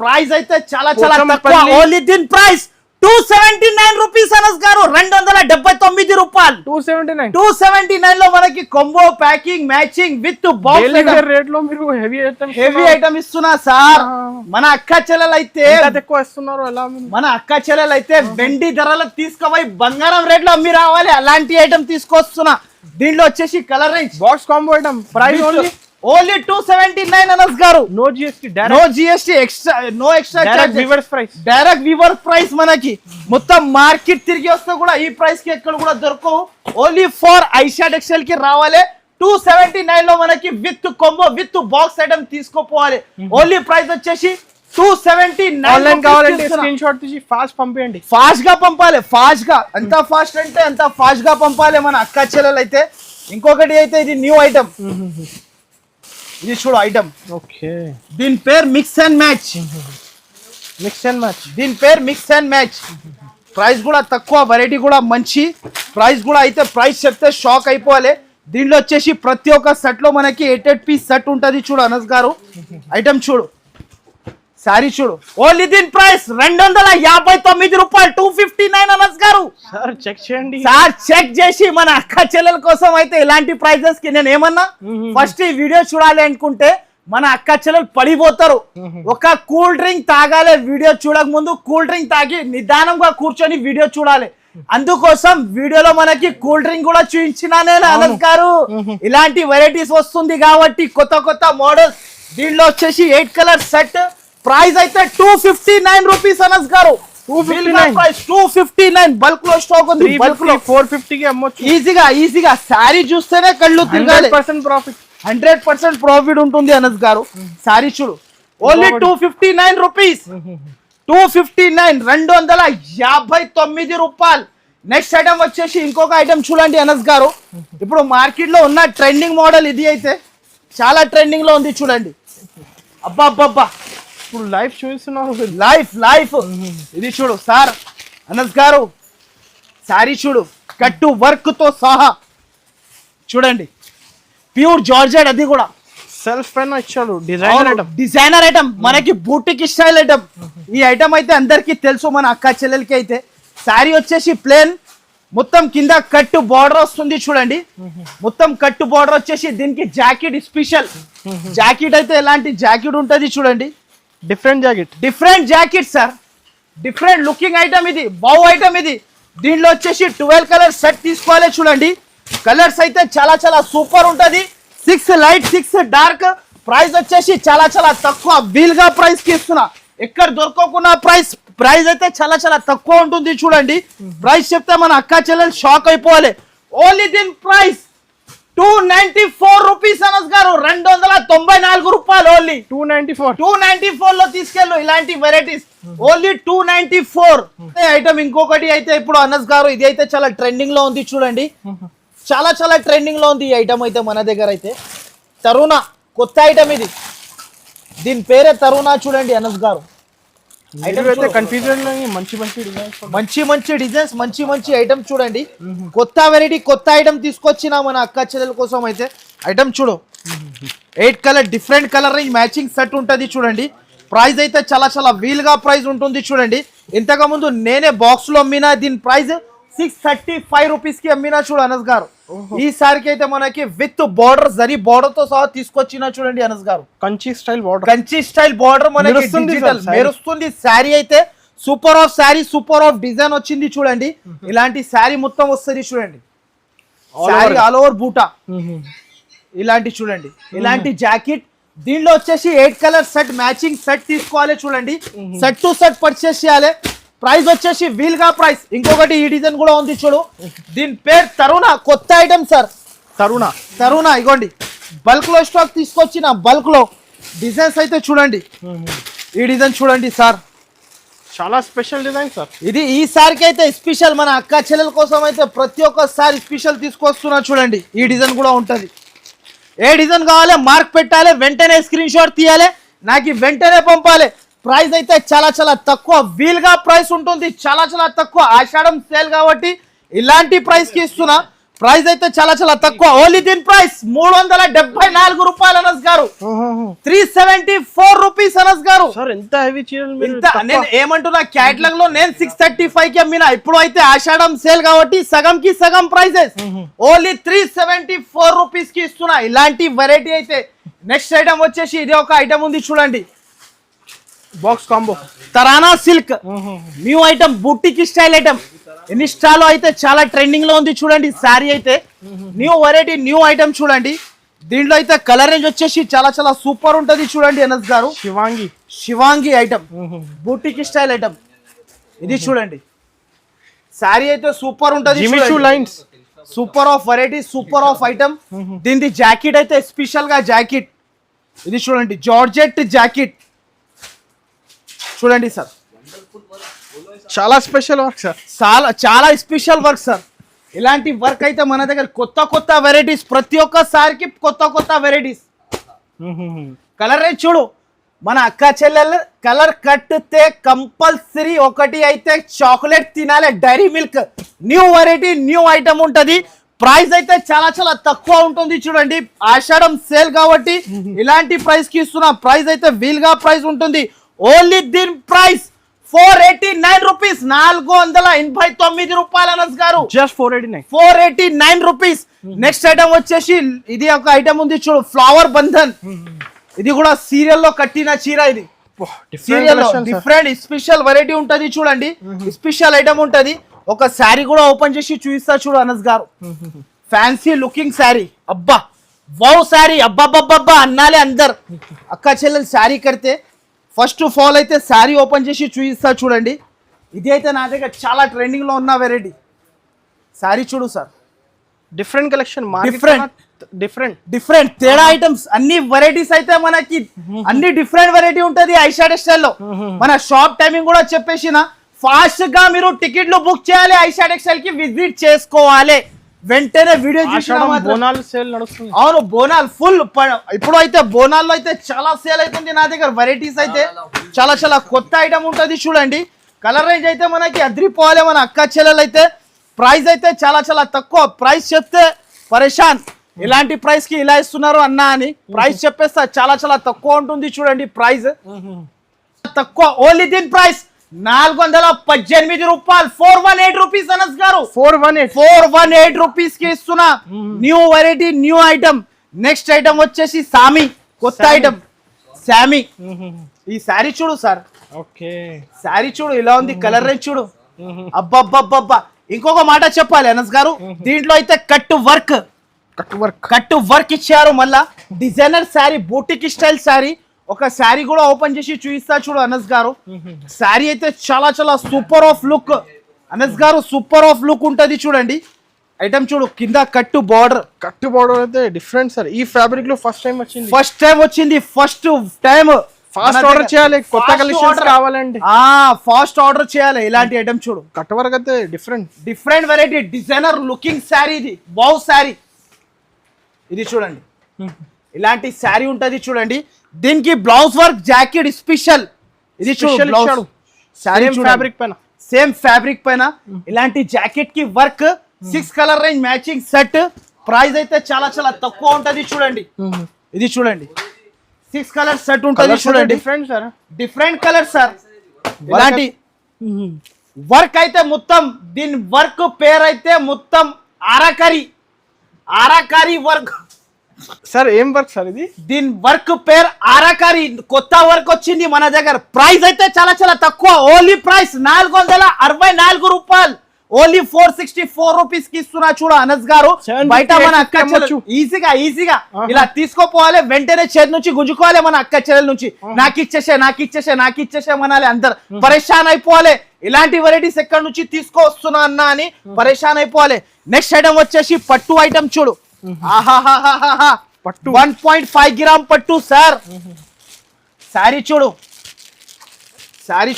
Speaker 1: Price అయితే చాలా చాలా తక్కువ. ఓన్లీ దీని ప్రైస్ 279 రూపీస్ అనస్ గారు, 279 రూపాయలు. 279 లో మనకి combo packing matching with box
Speaker 2: rate లో మీరు
Speaker 1: హెవీ ఐటమ్ ఇస్తున్నా సార్. మన అక్క చెల్లెలు అయితే
Speaker 2: ఎక్కువ ఇస్తున్నారు.
Speaker 1: మన అక్క చెల్లెలు అయితే వెండి ధరలకు తీసుకుపోయి బంగారం రేట్ లో అమ్మి రావాలి, అలాంటి ఐటమ్ తీసుకొస్తున్నా. దీంట్లో వచ్చేసి colour range
Speaker 2: box combo item, price
Speaker 1: only 279 అనస్ గారు.
Speaker 2: No GST,
Speaker 1: no extra direct weavers price. మనకి మొత్తం మార్కెట్ తిరిగి వస్తే కూడా ఈ ప్రైస్ కి ఎక్కడ కూడా దొరకవు. ఓన్లీ ఫర్ ఐషా టెక్స్టైల్ కి రావాలి. 279 లో మనకి with combo with box item తీసుకోపోవాలి. ఓన్లీ ప్రైస్ వచ్చేసి 279.
Speaker 2: ఆన్లైన్ కావాలంటే స్క్రీన్ షాట్ తీసి ఫాస్ట్ పంపేయండి.
Speaker 1: ఫాస్ట్ గా పంపాలి, ఫాస్ట్ గా. ఎంత ఫాస్ట్ అంటే అంత ఫాస్ట్ గా పంపాలి మన అక్క చెల్లెలు అయితే. ఇంకొకటి అయితే ఇది న్యూ ఐటమ్, ఇది చూడు ఐటమ్.
Speaker 2: ఓకే,
Speaker 1: దీని పేరు మిక్స్ అండ్ మ్యాచ్. దీని పేరు మిక్స్ అండ్ మ్యాచ్. ప్రైస్ కూడా తక్కువ, వెరైటీ కూడా మంచి ప్రైస్ కూడా అయితే ప్రైస్ చెప్తే షాక్ అయిపోవాలి. దీంట్లో వచ్చేసి ప్రతి ఒక్క సెట్ లో మనకి 8 పీస్ సెట్ ఉంటది. చూడు అనస్ గారు ఐటమ్ చూడు, సారీ చూడు, ఓన్లీ దీని ప్రైస్ 259 రూపాయలు, 259 అనస్ గారు.
Speaker 2: సార్ చెక్ చేయండి
Speaker 1: సార్, చెక్ చేసి మన అక్క చెల్లెల కోసం అయితే ఇలాంటి ప్రైజెస్ కి నేను ఏమన్నా ఫస్ట్ ఈ వీడియో చూడాలి అనుకుంటే మన అక్క చెల్లెలు పడిపోతారు. ఒక కూల్ డ్రింక్ తాగాలి, వీడియో చూడక ముందు కూల్ డ్రింక్ తాగి నిదానంగా కూర్చొని వీడియో చూడాలి. అందుకోసం వీడియోలో మనకి కూల్ డ్రింక్ కూడా చూపించినానే అనస్ గారు. ఇలాంటి వెరైటీస్ వస్తుంది కాబట్టి కొత్త కొత్త మోడల్స్. దీంట్లో వచ్చేసి 8 కలర్ సెట్, ప్రైస్ అయితే 259 రూపీస్ అనస్ గారు. 259 బల్క్ లో స్టాక్ ఉంది. బల్క్ లో
Speaker 2: 450 కి అమ్మొచ్చు
Speaker 1: ఈజీగా. సారీ చూస్తేనే కళ్ళు తిరగాలి.
Speaker 2: 100% ప్రాఫిట్,
Speaker 1: 100% ప్రాఫిట్ ఉంటుంది అనస్ గారు. సారీ చూడు, ఓన్లీ 259 రూపీస్, 259, 259 రూపాయలు. నెక్స్ట్ ఐటమ్ వచ్చేసి ఇంకొక ఐటమ్ చూడండి అనస్ గారు. ఇప్పుడు మార్కెట్ లో ఉన్న ట్రెండింగ్ మోడల్ ఇది అయితే చాలా ట్రెండింగ్ లో ఉంది. చూడండి, అబ్బా
Speaker 2: ఇప్పుడు లైఫ్ చూస్తున్నారు.
Speaker 1: లైఫ్ ఇది చూడు సార్ అనస్ గారు. సారీ చూడు, కట్టు వర్క్ తో సహా చూడండి, ప్యూర్ జార్జెట్, అది కూడా
Speaker 2: సెల్ఫ్ పెన్ ఇచ్చాడు. డిజైనర్
Speaker 1: ఐటమ్ మనకి బూటిక్ స్టైల్ ఐటమ్. ఈ ఐటమ్ అయితే అందరికి తెలుసు మన అక్క చెల్లెలకి అయితే. శారీ వచ్చేసి ప్లేన్, మొత్తం కింద కట్టు బార్డర్ వస్తుంది. చూడండి, మొత్తం కట్టు బార్డర్ వచ్చేసి దీనికి జాకెట్ స్పెషల్ జాకెట్ అయితే ఎలాంటి జాకెట్ ఉంటది చూడండి. Different jacket sir, different looking item ఇది, బావ్ ఐటమ్ ఇది. దీంట్లో వచ్చేసి 12 కలర్ సెట్ తీసుకోవాలి. చూడండి, కలర్స్ అయితే చాలా సూపర్ ఉంటది. 6 లైట్ 6 డార్క్. ప్రైస్ వచ్చేసి చాలా తక్కువ, వీల్ గా ప్రైస్ కి ఇస్తున్నా. ఎక్కడ దొరకకుండా ప్రైస్ అయితే చాలా తక్కువ ఉంటుంది. చూడండి, ప్రైస్ చెప్తే మన అక్క చెల్లెలు షాక్ అయిపోవాలి. ఓన్లీ దీని ప్రైస్ 294 రూపీస్ అనస్ గారు. 294 రూపాయలు ఓన్లీ. 294 లో తీసుకెళ్ళు ఇలాంటి వెరైటీస్. Only 294 item. ఇంకొకటి అయితే ఇప్పుడు అనస్ గారు, ఇది అయితే చాలా ట్రెండింగ్ లో ఉంది. చూడండి, చాలా ట్రెండింగ్ లో ఉంది ఈ ఐటమ్ అయితే మన దగ్గర అయితే. తరుణా కొత్త ఐటమ్ ఇది, దీని పేరే తరుణా. చూడండి అనస్ గారు,
Speaker 2: కన్ఫ్యూజన్
Speaker 1: మంచి డిజైన్స్, మంచి ఐటమ్ చూడండి. కొత్త వెరైటీ, కొత్త ఐటమ్ తీసుకొచ్చిన మన అక్క చెల్లెల కోసం అయితే. ఐటమ్ చూడు, 8 colour different colour range matching set ఉంటది. చూడండి, ప్రైస్ అయితే చాలా వీల్ గా ప్రైస్ ఉంటుంది. చూడండి, ఇంతకు ముందు నేనే బాక్స్ లో అమ్మినా. దీని ప్రైస్ 635 రూపీస్ కి అమ్మినా. చూడు అనస్ గారు, ఈసారికి అయితే మనకి విత్ బార్డర్, జరీ బార్డర్ తో సహా తీసుకొచ్చిన. చూడండి అనస్ గారు, కంచి స్టైల్ బార్డర్ మనకి మెరుస్తుంది. శారీ అయితే సూపర్ ఆఫ్ డిజైన్ వచ్చింది. చూడండి, ఇలాంటి శారీ మొత్తం వస్తుంది. చూడండి, శారీ ఆల్ ఓవర్ బూటా ఇలాంటి. చూడండి, ఇలాంటి జాకెట్. దీనిలో వచ్చేసి 8 కలర్ సెట్ మ్యాచింగ్ సెట్ తీసుకోవాలి. చూడండి, సెట్ టు సెట్ పర్చేస్ చేయాలి. ప్రైస్ వచ్చేసి వీల్ గా ప్రైస్. ఇంకొకటి ఈ డిజైన్ కూడా ఉంది చూడు, దీని పేరు తరుణ, కొత్త ఐటమ్ సార్. తరుణ ఇగోండి, బల్క్ లో స్టాక్ తీసుకొచ్చిన. బల్క్ లో డిజైన్స్ అయితే చూడండి, ఈ డిజైన్ చూడండి సార్,
Speaker 2: చాలా స్పెషల్ డిజైన్ సార్.
Speaker 1: ఇది ఈ సారికి అయితే స్పెషల్, మన అక్క చెల్లెల కోసం అయితే ప్రతి ఒక్కసారి స్పెషల్ తీసుకొస్తున్నా. చూడండి, ఈ డిజైన్ కూడా ఉంటది. ఏ డిజైన్ కావాలి మార్క్ పెట్టాలి, వెంటనే స్క్రీన్ షాట్ తీయాలి, నాకు వెంటనే పంపాలి. ప్రైస్ అయితే చాలా తక్కువ, వీల్ గా ప్రైస్ ఉంటుంది. చాలా తక్కువ, ఆషాఢం సేల్ కాబట్టి ఇలాంటి ప్రైస్ కి ఇస్తున్నా. ప్రైస్ అయితే చాలా తక్కువ. ఓన్లీ దీని ప్రైస్ 374 రూపాయలు అనస్ గారు. 374 రూపీస్ అనస్ గారు.
Speaker 2: ఎంత హెవీ చీరలు.
Speaker 1: నేను ఏమంటున్నా, క్యాటలాగ్ లో నేను 635 కి అమ్మినా. ఇప్పుడు అయితే ఆషాఢం సేల్ కాబట్టి సగం కి సగం ప్రైసెస్. ఓన్లీ 374 రూపీస్ కి ఇస్తున్నా ఇలాంటి వెరైటీ అయితే. నెక్స్ట్ ఐటమ్ వచ్చేసి ఇది ఒక ఐటమ్ ఉంది చూడండి,
Speaker 2: box combo
Speaker 1: tarana silk new item, boutique style item. ఇన్స్టాలో అయితే చాలా ట్రెండింగ్ లో ఉంది. చూడండి, శారీ అయితే న్యూ వెరైటీ, న్యూ ఐటమ్. చూడండి, దీంట్లో అయితే కలర్ రేంజ్ వచ్చేసి చాలా సూపర్ ఉంటది. చూడండి అనస్ గారు, Shivangi item, boutique style item ఇది. చూడండి, శారీ అయితే సూపర్ ఉంటది. Super of variety, super of item. దీని జాకెట్ అయితే స్పెషల్ గా జాకెట్ ఇది. చూడండి, జార్జెట్ జాకెట్ చూడండి సార్,
Speaker 2: చాలా స్పెషల్ వర్క్ సార్,
Speaker 1: చాలా స్పెషల్ వర్క్ సార్. ఇలాంటి వర్క్ అయితే మన దగ్గర కొత్త వెరైటీస్, ప్రతి ఒక్కసారికి కొత్త వెరైటీస్. కలర్ రేంజ్ చూడు, మన అక్క చెల్లెలు కలర్ కట్టితే కంపల్సరీ ఒకటి అయితే చాక్లెట్ తినాలి, Dairy Milk. New variety new item ఉంటది. ప్రైస్ అయితే చాలా చాలా తక్కువ ఉంటుంది. చూడండి ఆషాఢం సేల్ కాబట్టి ఇలాంటి ప్రైస్ కి ఇస్తున్నా. ప్రైస్ అయితే వీల్గా ప్రైస్ ఉంటుంది. ఓన్లీ దీని ప్రైస్ 489 రూపీస్, 489 రూపాయలు అనస్ గారు.
Speaker 2: జస్ట్ 489.
Speaker 1: 489 రూపీస్. నెక్స్ట్ ఐటమ్ వచ్చేసి ఇది ఒక ఐటమ్ ఉంది చూడు, ఫ్లవర్ బంధన్. ఇది కూడా సీరియల్ లో కట్టిన చీర. ఇది సీరియల్ లో డిఫరెంట్ స్పెషల్ వెరైటీ ఉంటది. చూడండి స్పెషల్ ఐటమ్ ఉంటది. ఒక శారీ కూడా ఓపెన్ చేసి చూపిస్తా చూడు అనస్ గారు. Fancy looking sari. అబ్బా వావ్ శారీ, అబ్బాబ్బబ్బా అన్నాలే అందరు. అక్క చెల్లెలు శారీ కడితే ఫస్ట్ ఆఫ్ ఆల్ అయితే శారీ ఓపెన్ చేసి చూపిస్తా చూడండి. ఇది అయితే నా దగ్గర చాలా ట్రెండింగ్ లో ఉన్న వెరైటీ శారీ. చూడు సార్,
Speaker 2: డిఫరెంట్ కలెక్షన్,
Speaker 1: డిఫరెంట్ తేడా ఐటమ్స్, అన్ని వెరైటీస్ అయితే మనకి అన్ని డిఫరెంట్ వెరైటీ ఉంటది. ఐషాడో స్టైల్ లో మన షాప్ టైమింగ్ కూడా చెప్పేసిన. ఫాస్ట్ గా మీరు టికెట్లు బుక్ చేయాలి, ఐషాడో స్టైల్ కి విజిట్ చేసుకోవాలి. వెంటనే వీడియో
Speaker 2: బోనాలు సేల్ నడుస్తుంది.
Speaker 1: అవును బోనాల్ ఫుల్. ఇప్పుడు అయితే బోనాల్లో అయితే చాలా సేల్ అవుతుంది నా దగ్గర. వెరైటీస్ అయితే చాలా చాలా కొత్త ఐటమ్ ఉంటది. చూడండి కలర్ రేంజ్ అయితే మనకి అద్రిపోవాలి. మన అక్క చెల్లెలు అయితే ప్రైస్ అయితే చాలా చాలా తక్కువ. ప్రైస్ చెప్తే పరేషాన్, ఇలాంటి ప్రైస్ కి ఇలా ఇస్తున్నారు అన్నా అని ప్రైస్ చెప్పేస్తా. చాలా చాలా తక్కువ ఉంటుంది. చూడండి ప్రైస్ తక్కువ. ఓన్లీ దీని ప్రైస్ 418 రూపాయలు, 418 రూపీస్ అనస్ గారు. 418 రూపీస్ కి ఇస్తున్నా. New variety new item. Next item వచ్చేసి సామి, కొత్త ఐటమ్ సామి. ఈ శారీ చూడు సార్,
Speaker 2: ఓకే
Speaker 1: శారీ చూడు ఇలా ఉంది. కలర్ రేంజ్ చూడు, అబ్బబ్బబ్బబ్బా. ఇంకొక మాట చెప్పాలి అనస్ గారు, దీంట్లో అయితే కట్ వర్క్ ఇచ్చారు. మళ్ళా designer sari, boutique style sari. ఒక శారీ కూడా ఓపెన్ చేసి చూపిస్తా చూడు అనస్ గారు. శారీ అయితే చాలా చాలా సూపర్ ఆఫ్ లుక్ అనస్ గారు, సూపర్ ఆఫ్ లుక్ ఉంటది. చూడండి ఐటమ్ చూడు, కింద కట్టు బార్డర్
Speaker 2: అయితే డిఫరెంట్ సార్. ఈ ఫ్యాబ్రిక్ లో ఫస్ట్ టైం వచ్చింది.
Speaker 1: ఫస్ట్ టైం
Speaker 2: ఫాస్ట్ ఆర్డర్ చేయాలి. కొత్త కలెక్షన్స్ కావాలండి,
Speaker 1: ఫాస్ట్ ఆర్డర్ చేయాలి. ఇలాంటి ఐటమ్ చూడు,
Speaker 2: కట్ వర్క్ అయితే different
Speaker 1: variety designer looking sari. ఇది బావ్ శారీ. ఇది చూడండి ఇలాంటి శారీ ఉంటది. చూడండి దీనికి బ్లౌజ్ వర్క్, జాకెట్ స్పెషల్. ఇది చూడు సేమ్ ఫ్యాబ్రిక్ పైన ఇలాంటి జాకెట్ కి work. 6 colour range matching set. Price అయితే చాలా చాలా తక్కువ ఉంటది. చూడండి ఇది చూడండి 6 కలర్ సెట్ ఉంటది. చూడండి డిఫరెంట్ కలర్ సార్. ఇలాంటి వర్క్ అయితే మొత్తం దీని వర్క్ పేరు అయితే మొత్తం ఆరాకారి వర్క్
Speaker 2: సార్. ఏం వర్క్ సార్ ఇది?
Speaker 1: దీని వర్క్ పేరు ఆరాకారి. కొత్త వర్క్ వచ్చింది మన దగ్గర. ప్రైస్ అయితే చాలా చాలా తక్కువ. ఓన్లీ ప్రైస్ 464 రూపాయలు. ఓన్లీ 464 రూపీస్ కి ఇస్తున్నా చూడ అనస్ గారు. బయట మన అక్క చెల్లెలు ఈజీగా ఇలా తీసుకోపోవాలి. వెంటనే చేతి నుంచి గుంజుకోవాలి. మన అక్క చెల్లెల నుంచి నాకు ఇచ్చేసే మనాలి. అందరు పరేషాన్ అయిపోవాలి. ఇలాంటి వెరైటీస్ ఎక్కడి నుంచి తీసుకొస్తున్నా అన్నా అని పరేషాన్ అయిపోవాలి. నెక్స్ట్ ఐటమ్ వచ్చేసి పట్టు ఐటమ్ చూడు. 1.5 గ్రామ్ పట్టు సార్. శారీ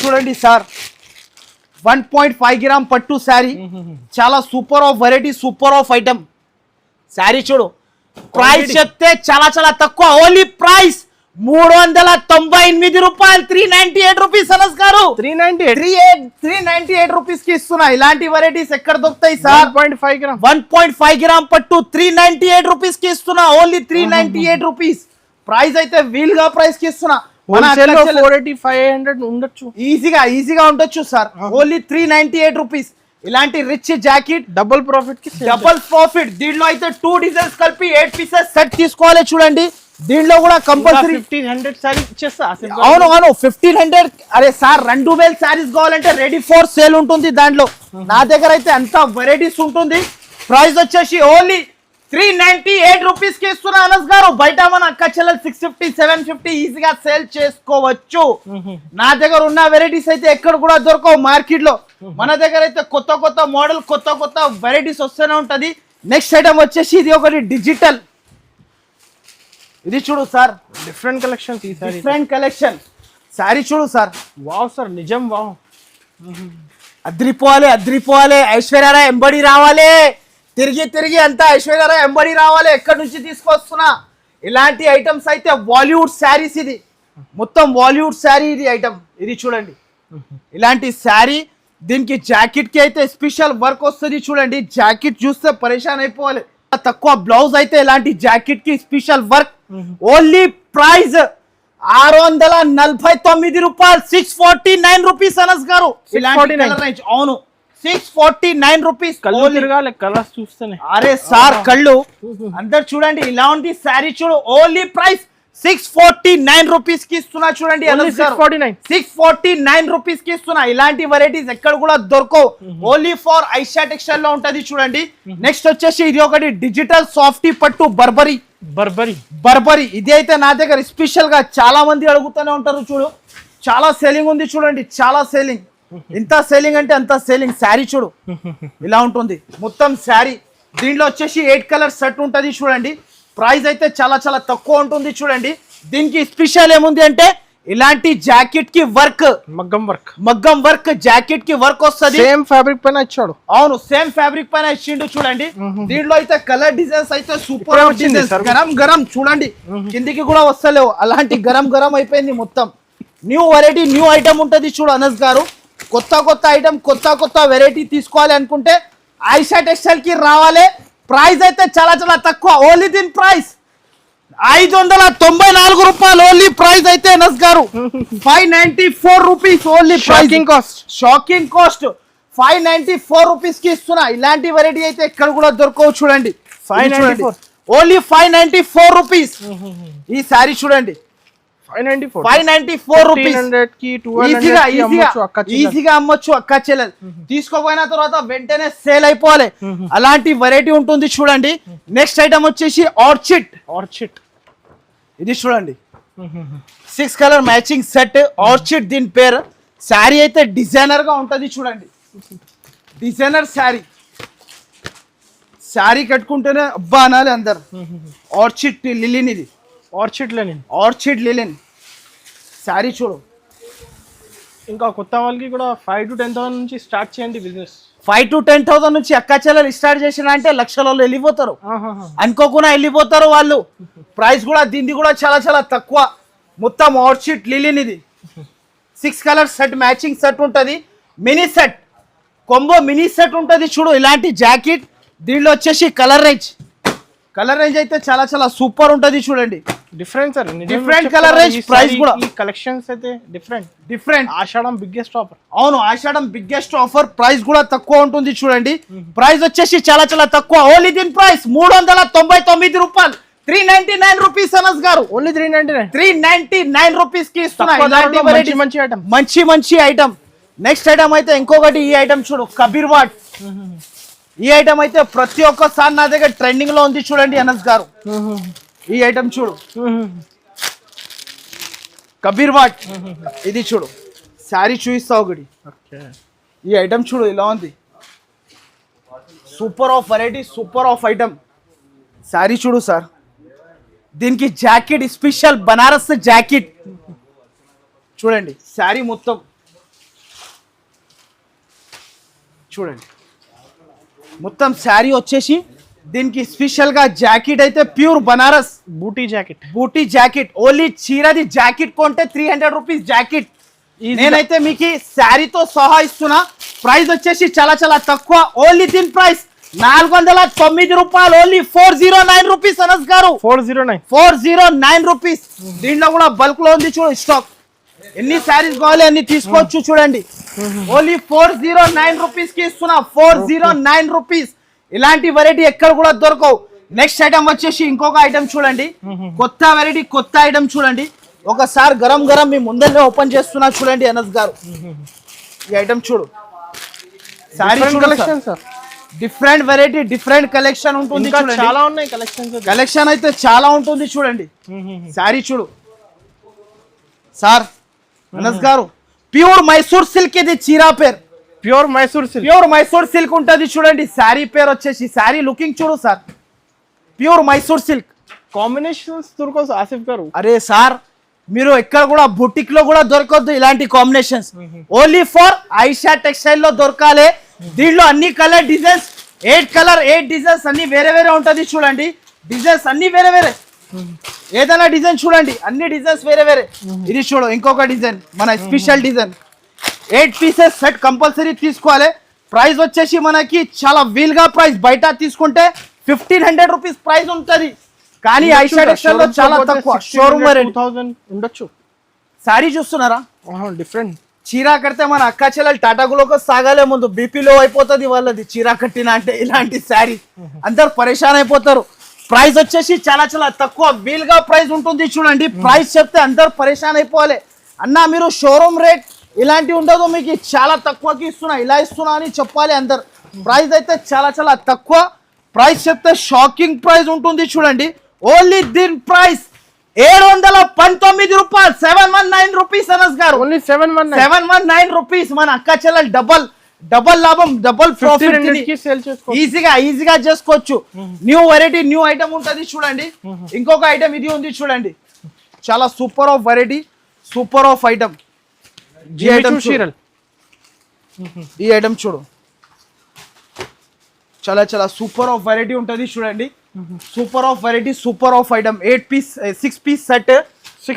Speaker 1: చూడండి సార్. 1.5 గ్రామ్ పట్టు శారీ. చాలా super of variety, super of item. Sari చూడు. ప్రైస్ చెప్తే చాలా చాలా తక్కువ. ఓన్లీ ప్రైస్ 398 రూపాయలు, 398 రూపీస్ అనస్ గారు. 398 రూపీస్ కి ఇస్తున్నా. ఇలాంటి వెరైటీస్ ఎక్కడ దొరుకుతాయి సార్? 1.5 గ్రామ్ పట్టు 398 రూపీస్ కి ఇస్తున్నా. Only 398 rupees. ప్రైస్ అయితే వీల్గా ప్రైస్ కి ఇస్తున్నా.
Speaker 2: 480-500 ఉండొచ్చు,
Speaker 1: ఈజీగా ఉండొచ్చు సార్. Only 398 rupees. ఇలాంటి రిచ్ జాకెట్, డబుల్ ప్రాఫిట్. దీంట్లో అయితే 2 డిజైన్స్ కలిపి 8 పీసెస్ సెట్ తీసుకోవాలి. చూడండి దీంట్లో కూడా కంపల్సరీ
Speaker 2: 1500 సారీ ఇచ్చేస్తా.
Speaker 1: అవును 1500. అరే సార్ 2000 శారీస్ కావాలంటే రెడీ ఫర్ సేల్ ఉంటుంది దాంట్లో. నా దగ్గర అయితే అంత వెరైటీస్ ఉంటుంది. ప్రైస్ వచ్చేసి ఓన్లీ 398 రూపీస్ కి ఇస్తున్నా అనస్ గారు. బయట మన అక్క చెల్లెలు 650-750 ఈజీగా సేల్ చేసుకోవచ్చు. నా దగ్గర ఉన్న వెరైటీస్ అయితే ఎక్కడ కూడా దొరకవు మార్కెట్ లో. మన దగ్గర అయితే కొత్త మోడల్, కొత్త వెరైటీస్ వస్తూనే ఉంటది. నెక్స్ట్ ఐటమ్ వచ్చేసి ఇది ఒకటి డిజిటల్. ఇది చూడు సార్,
Speaker 2: డిఫరెంట్
Speaker 1: కలెక్షన్. శారీ చూడు సార్.
Speaker 2: వావ్ సార్, నిజం వావ్.
Speaker 1: అద్రిపోవాలి. ఐశ్వర్యరాయ్ ఎంబడి రావాలి. తిరిగి అంతా ఐశ్వర్యరాయ్ ఎంబడి రావాలి. ఎక్కడి నుంచి తీసుకొస్తున్నా ఇలాంటి ఐటమ్స్ అయితే బాలీవుడ్ శారీస్. ఇది మొత్తం బాలీవుడ్ శారీ ఇది ఐటమ్, ఇది చూడండి ఇలాంటి శారీ. దీనికి జాకెట్ కి అయితే స్పెషల్ వర్క్ వస్తుంది చూడండి. జాకెట్ చూస్తే పరేషాన్ అయిపోవాలి. తక్కువ బ్లౌజ్ అయితే ఇలాంటి జాకెట్ కి స్పెషల్ వర్క్. ఓన్లీ ప్రైస్ 649 రూపాయలు, 649 రూపీస్ అనస్ గారు. అవును 649 రూపీస్.
Speaker 2: కలర్స్ చూస్తేనే
Speaker 1: అరే సార్ కళ్ళు అందరు చూడండి ఇలాంటి శారీ చూడు. ఓన్లీ ప్రైస్ 649 రూపీస్ కి ఇస్తున్నా చూడండి. 649 రూపీస్ కి ఇస్తున్నా. ఇలాంటి వెరైటీస్ ఎక్కడ కూడా దొరకవు. ఓన్లీ ఫర్ ఐషా టెక్స్టైల్ లో ఉంటది చూడండి. నెక్స్ట్ వచ్చేసి ఇది ఒకటి డిజిటల్ సాఫ్టీ పట్టు బర్బరీ. ఇది అయితే నా దగ్గర స్పెషల్ గా చాలా మంది అడుగుతూనే ఉంటారు చూడు. చాలా సేలింగ్ ఉంది చూడండి, చాలా సేలింగ్. ఇంత సేలింగ్ అంటే అంత సేలింగ్. శారీ చూడు ఇలా ఉంటుంది మొత్తం శారీ. దీంట్లో వచ్చేసి 8 కలర్ సెట్ ఉంటది చూడండి. ప్రైస్ అయితే చాలా చాలా తక్కువ ఉంటుంది చూడండి. దీనికి స్పెషల్ ఏముంది అంటే ఇలాంటి జాకెట్ కి వర్క్, మగ్గం వర్క్ జాకెట్ కి వర్క్ వస్తుంది.
Speaker 2: సేమ్ ఫ్యాబ్రిక్ పైన ఇచ్చాడు.
Speaker 1: అవును సేమ్ ఫ్యాబ్రిక్ పైన ఇచ్చిండు చూడండి. దీంట్లో అయితే కలర్ డిజైన్స్ అయితే సూపర్ డిజైన్స్, గరం చూడండి. కిందికి కూడా వస్తలేవు, అలాంటి గరం అయిపోయింది మొత్తం. న్యూ వెరైటీ న్యూ ఐటమ్ ఉంటది చూడు అనస్ గారు. కొత్త ఐటమ్ కొత్త వెరైటీ తీసుకోవాలి అనుకుంటే ఐషా టెక్స్టైల్ కి రావాలి. ప్రైస్ అయితే చాలా చాలా తక్కువ. ఓన్లీ దీని ప్రైస్ 594 రూపాయలు. ఓన్లీ ప్రైస్ అయితే నస్ గారు 594 rupees. Only shocking cost 594 rupees కి ఇస్తున్నా. ఇలాంటి వెరైటీ అయితే ఎక్కడ కూడా దొరకవు చూడండి. 594 ఓన్లీ 594 రూపీస్. ఈ సారీ చూడండి 594 రూపీస్. ఈజీగా అమ్మొచ్చు అక్క చెల్లెలు. తీసుకోపోయిన తర్వాత వెంటనే సేల్ అయిపోవాలి. అలాంటి వెరైటీ ఉంటుంది చూడండి. నెక్స్ట్ ఐటమ్ వచ్చేసి ఆర్చిడ్. ఇది చూడండి 6 కలర్ మ్యాచింగ్ సెట్ ఆర్చిడ్ దీని పేరు. శారీ అయితే డిజైనర్ గా ఉంటది చూడండి. డిజైనర్ శారీ కట్టుకుంటేనే అబ్బా అనాలి అందరు. ఆర్చిడ్ లిలిన్, ఇది ఆర్చిడ్ లిలిన్ శారీ చూడు.
Speaker 2: ఇంకా కొత్త వాళ్ళకి కూడా 5 to 10,000 నుంచి స్టార్ట్ చేయండి బిజినెస్.
Speaker 1: 5 to 10,000 నుంచి అక్క చెల్లెలు స్టార్ట్ చేసిన అంటే లక్షలలో వెళ్ళిపోతారు. అనుకోకుండా వెళ్ళిపోతారు వాళ్ళు. ప్రైస్ కూడా దీన్ని కూడా చాలా చాలా తక్కువ. మొత్తం ఆర్చిడ్ లిలిన్ ఇది 6 కలర్ సెట్ మ్యాచింగ్ సెట్ ఉంటది. Mini set combo mini set ఉంటది చూడు. ఇలాంటి జాకెట్ దీనిలో వచ్చేసి కలర్ రేంజ్ అయితే చాలా చాలా సూపర్ ఉంటది చూడండి.
Speaker 2: Different colour range. ప్రైస్ కూడా ఈ కలెక్షన్స్ అయితే డిఫరెంట్. ఆషాఢం బిగ్గెస్ట్ ఆఫర్.
Speaker 1: అవును ఆషాఢం బిగ్గెస్ట్ ఆఫర్. ప్రైస్ కూడా తక్కువ ఉంటుంది చూడండి. ప్రైస్ వచ్చేసి చాలా చాలా తక్కువ. ఓన్లీ దీని ప్రైస్ 399 రూపాయలు, 399 రూపీస్ అనస్ గారు.
Speaker 2: ఓన్లీ
Speaker 1: 399 రూపీస్ కి ఇస్తున్నా. మంచి ఐటమ్. నెక్స్ట్ ఐటమ్ అయితే ఇంకొకటి ఈ ఐటమ్ చూడు కబీర్ వాట్. ఈ ఐటమ్ అయితే ప్రతి ఒక్కసారి నా దగ్గర ట్రెండింగ్ లో ఉంది చూడండి అనస్ గారు. ఈ ఐటమ్ చూడు కబీర్ వాట్. ఇది చూడు శారీ చూపిస్తా ఒకటి. ఈ ఐటమ్ చూడు ఇలా ఉంది. Super of variety, super of item. Sari చూడు సార్. దీనికి జాకెట్ స్పెషల్ బనారస్ జాకెట్ చూడండి. శారీ మొత్తం చూడండి. మొత్తం శారీ వచ్చేసి దీనికి స్పెషల్ గా జాకెట్ అయితే ప్యూర్ బనారస్
Speaker 2: బూటీ
Speaker 1: జాకెట్. ఓన్లీ చీరది జాకెట్ కొంటే 300 రూపీస్ జాకెట్. నేనైతే మీకు శారీతో సహా ఇస్తున్నా. ప్రైస్ వచ్చేసి చాలా చాలా తక్కువ. ఓన్లీ దీని ప్రైస్ 409 రూపాయలు. ఓన్లీ 409 రూపీస్ అనస్ గారు. 409 రూపీస్. దీంట్లో కూడా బల్క్ లో ఉంది చూడు స్టాక్. ఎన్ని శారీస్ కావాలి అన్ని తీసుకోవచ్చు చూడండి. ఓన్లీ 409 రూపీస్ కి ఇస్తున్నా. 409 రూపీస్. ఇలాంటి వెరైటీ ఎక్కడ కూడా దొరకవు. నెక్స్ట్ ఐటమ్ వచ్చేసి ఇంకొక ఐటమ్ చూడండి. కొత్త వెరైటీ కొత్త ఐటమ్ చూడండి. ఒకసారి గరం మీ ముందరనే ఓపెన్ చేస్తున్నా చూడండి అనస్ గారు. ఈ ఐటమ్ చూడు. Sorry different variety different collection ఉంటుంది.
Speaker 2: చాలా ఉన్నాయి
Speaker 1: కలెక్షన్ అయితే చాలా ఉంటుంది చూడండి. సారీ చూడు సార్ అనస్ గారు. ప్యూర్ మైసూర్ సిల్క్ ఇది చీరా పేరు.
Speaker 2: ప్యూర్ మైసూర్
Speaker 1: సిల్క్ ఉంటది చూడండి. శారీ పేరు వచ్చేసి శారీ లుకింగ్ చూడు sir. Pure Mysore silk
Speaker 2: combinations దొరకదు ఆసిఫ్ గారు.
Speaker 1: అరే సార్ మీరు ఎక్కడ కూడా బుటిక్ లో కూడా దొరకద్దు ఇలాంటి combinations. Only for Aisha textile లో దొరకాలి. దీంట్లో అన్ని కలర్ డిజైన్స్ 8 డిజైన్స్ అన్ని వేరే ఉంటది చూడండి. డిజైన్స్ అన్ని వేరే ఏదైనా డిజైన్ చూడండి, అన్ని డిజైన్స్ వేరే వేరే. ఇది చూడు ఇంకొక డిజైన్, మన special design. 8 pieces set compulsory తీసుకోవాలి. ప్రైస్ వచ్చేసి మనకి చాలా వీల్గా ప్రైస్, బయట తీసుకుంటే 1500 రూపీస్ ప్రైస్ ఉంటుంది, కానీ ఐషాడ్ ఎక్సెల్ లో చాలా తక్కువ. షోరూమ్
Speaker 2: ఉండొచ్చు.
Speaker 1: సారీ చూస్తున్నారా
Speaker 2: డిఫరెంట్.
Speaker 1: చీరా కడితే మన అక్క చెల్లెలు టాటా గ్లోకి సాగాలే ముందు బీపీలో అయిపోతుంది వాళ్ళది. చీరా కట్టిన అంటే ఇలాంటి శారీ అందరు పరేషాన్ అయిపోతారు. ప్రైస్ వచ్చేసి చాలా చాలా తక్కువ, వీల్గా ప్రైస్ ఉంటుంది చూడండి. ప్రైస్ చెప్తే అందరు పరేషాన్ అయిపోవాలి. అన్న మీరు షోరూమ్ రేట్ ఇలాంటి ఉండదు, మీకు చాలా తక్కువకి ఇస్తున్నా, ఇలా ఇస్తున్నా అని చెప్పాలి అందరు. ప్రైస్ అయితే చాలా చాలా తక్కువ, ప్రైస్ చెప్తే షాకింగ్ ప్రైస్ ఉంటుంది చూడండి. ఓన్లీ దీని ప్రైస్ 719 రూపాయలు, 719 రూపీస్ అనస్ గారు.
Speaker 2: Only
Speaker 1: 719 rupees. మన అక్క చెల్లెలు డబల్ లాభం, డబల్ ప్రాఫిట్ ఈజీగా చేసుకోవచ్చు. న్యూ వెరైటీ, న్యూ ఐటమ్ ఉంటుంది చూడండి. ఇంకొక ఐటమ్ ఇది ఉంది చూడండి, చాలా super of variety, super of item. ఈ ఐటమ్ చూడు, చాలా చాలా సూపర్ ఆఫ్ వెరైటీ ఉంటుంది చూడండి. Super of variety, super of item. 6 piece set.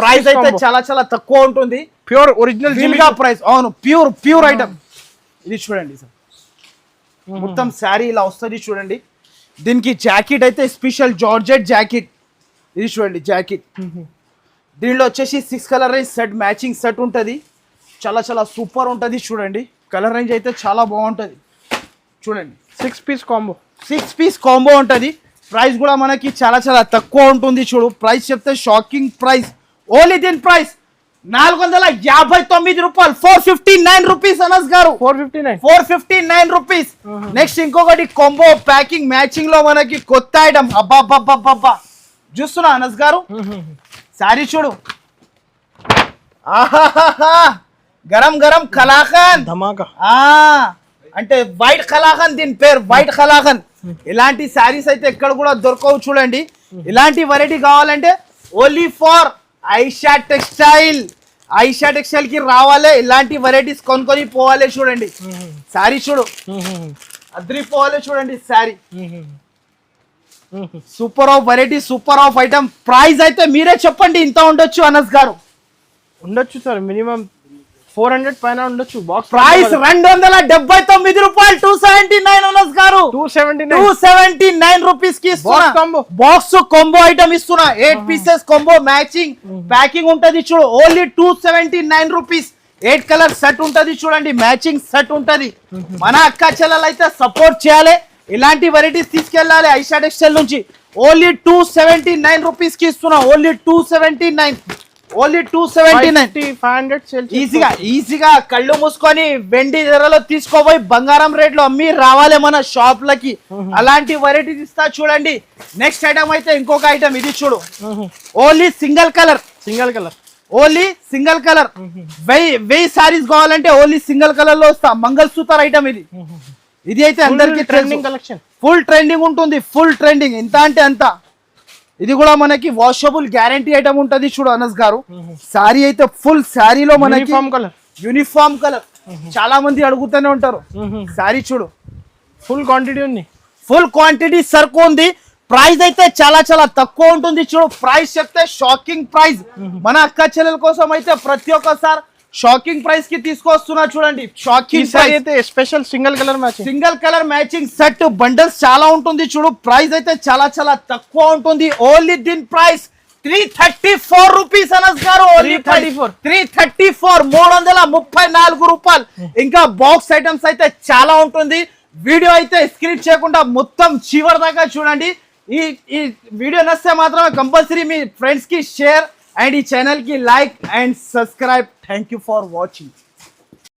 Speaker 1: Price అయితే చాలా చాలా తక్కువ ఉంటుంది.
Speaker 2: ప్యూర్ ఒరిజినల్
Speaker 1: వీల్గా ప్రైస్. అవును, ప్యూర్ ఐటమ్. ఇది చూడండి సార్, మొత్తం శారీ ఇలా వస్తుంది చూడండి. దీనికి జాకెట్ అయితే స్పెషల్ జార్జెట్ జాకెట్. ఇది చూడండి జాకెట్. దీనిలో వచ్చేసి 6 colour range set, matching set ఉంటుంది. చాలా చాలా సూపర్ ఉంటుంది చూడండి. కలర్ రేంజ్ అయితే చాలా బాగుంటుంది చూడండి.
Speaker 2: 6 పీస్ కాంబో
Speaker 1: ఉంటుంది. ప్రైస్ కూడా మనకి చాలా చాలా తక్కువ ఉంటుంది చూడు. ప్రైస్ చెప్తే షాకింగ్ ప్రైస్. ఓన్లీ దీని ప్రైస్ 459 రూపాయలు, 459 రూపీస్ అనస్ గారు. 459 రూపీస్. నెక్స్ట్ ఇంకొకటి కాంబో ప్యాకింగ్ మ్యాచింగ్ లో మనకి కొత్త ఐటమ్. అబ్బా చూస్తున్నా అనస్ గారు, సారీ చూడు. గరం గరం కలాకండ్
Speaker 2: ధమాకా.
Speaker 1: అంటే వైట్ కలాకండ్, దీని పేరు వైట్ కలాకండ్. ఇలాంటి శారీస్ అయితే ఎక్కడ కూడా దొరకవు చూడండి. ఇలాంటి వెరైటీ కావాలంటే ఓన్లీ ఫర్ ఐషా టెక్స్టైల్ కి రావాలి. ఇలాంటి వెరైటీస్ కొనుక్కొని పోవాలి చూడండి. శారీ చూడు, అద్రిపోవాలి చూడండి sari. Super of variety, super of item. Price అయితే మీరే చెప్పండి ఎంత ఉండొచ్చు అనస్ గారు?
Speaker 2: ఉండొచ్చు సార్, మినిమం 400 పైన ఉండొచ్చు. బాక్స్
Speaker 1: ప్రైస్ 279 రూపాయలు, 279 అనస్ గారు. 279 రూపీస్ కి బాక్స్ కాంబో ఐటమ్ ఇస్తున్నా. 8 పీసెస్ కాంబో మ్యాచింగ్ ప్యాకింగ్ ఉంటది చూడు. Only 279 rupees. 8 కలర్ సెట్ ఉంటది చూడండి, మ్యాచింగ్ సెట్ ఉంటది. మన అక్క చెల్లెలు అయితే సపోర్ట్ చేయాలి, ఇలాంటి వెరైటీస్ తీసుకెళ్ళాలి ఐషా టెక్స్టైల్ నుంచి. ఓన్లీ 279 రూపీస్ కి ఇస్తున్నా. ఓన్లీ 279. ఈజీగా కళ్ళు మూసుకొని వెండి ధరలో తీసుకోపోయి బంగారం రేట్ లో అమ్మి రావాలి మన షాప్ లకి. అలాంటి వెరైటీస్ ఇస్తా చూడండి. నెక్స్ట్ ఐటమ్ అయితే ఇంకొక ఐటమ్ ఇది చూడు. Only single colour. Only single colour. 1000 saris కావాలంటే ఓన్లీ సింగిల్ కలర్ లో వస్తా. మంగళ సూత్ర ఐటమ్ ఇది. ఇది అయితే అందరికి
Speaker 2: ట్రెండింగ్ కలెక్షన్,
Speaker 1: ఫుల్ ట్రెండింగ్ ఉంటుంది. ఫుల్ ట్రెండింగ్ ఎంత అంటే అంత. ఇది కూడా మనకి వాషబుల్ గ్యారంటీ ఐటమ్ ఉంటది చూడు అనస్ గారు. సారీ అయితే ఫుల్ సారీలో మనకి యూనిఫామ్ కలర్. చాలా మంది అడుగుతూనే ఉంటారు. సారీ చూడు,
Speaker 2: ఫుల్ క్వాంటిటీ ఉంది,
Speaker 1: ఫుల్ క్వాంటిటీ సరుకు ఉంది. ప్రైస్ అయితే చాలా చాలా తక్కువ ఉంటుంది చూడు. ప్రైస్ చెప్తే షాకింగ్ ప్రైస్. మన అక్క చెల్లెల కోసం అయితే ప్రతి ఒక్కసారి షాకింగ్ ప్రైస్ కి తీసుకొస్తున్నా చూడండి. షాకింగ్ ప్రైస్ అయితే
Speaker 2: special single colour matching
Speaker 1: set bundles చాలా ఉంటుంది చూడు. ప్రైస్ అయితే చాలా చాలా తక్కువ ఉంటుంది. ఓన్లీ దీని ప్రైస్ 334 రూపీస్ అనస్ గారు. 334 334 రూపాయలు. ఇంకా బాక్స్ ఐటమ్స్ అయితే చాలా ఉంటుంది. వీడియో అయితే స్క్రిప్ట్ చేయకుండా మొత్తం చివరి దాకా చూడండి. ఈ వీడియో నచ్చితే మాత్రమే కంపల్సరీ మీ ఫ్రెండ్స్ కి షేర్ అండ్ ఈ ఛానల్ కి like and subscribe. Thank you for watching.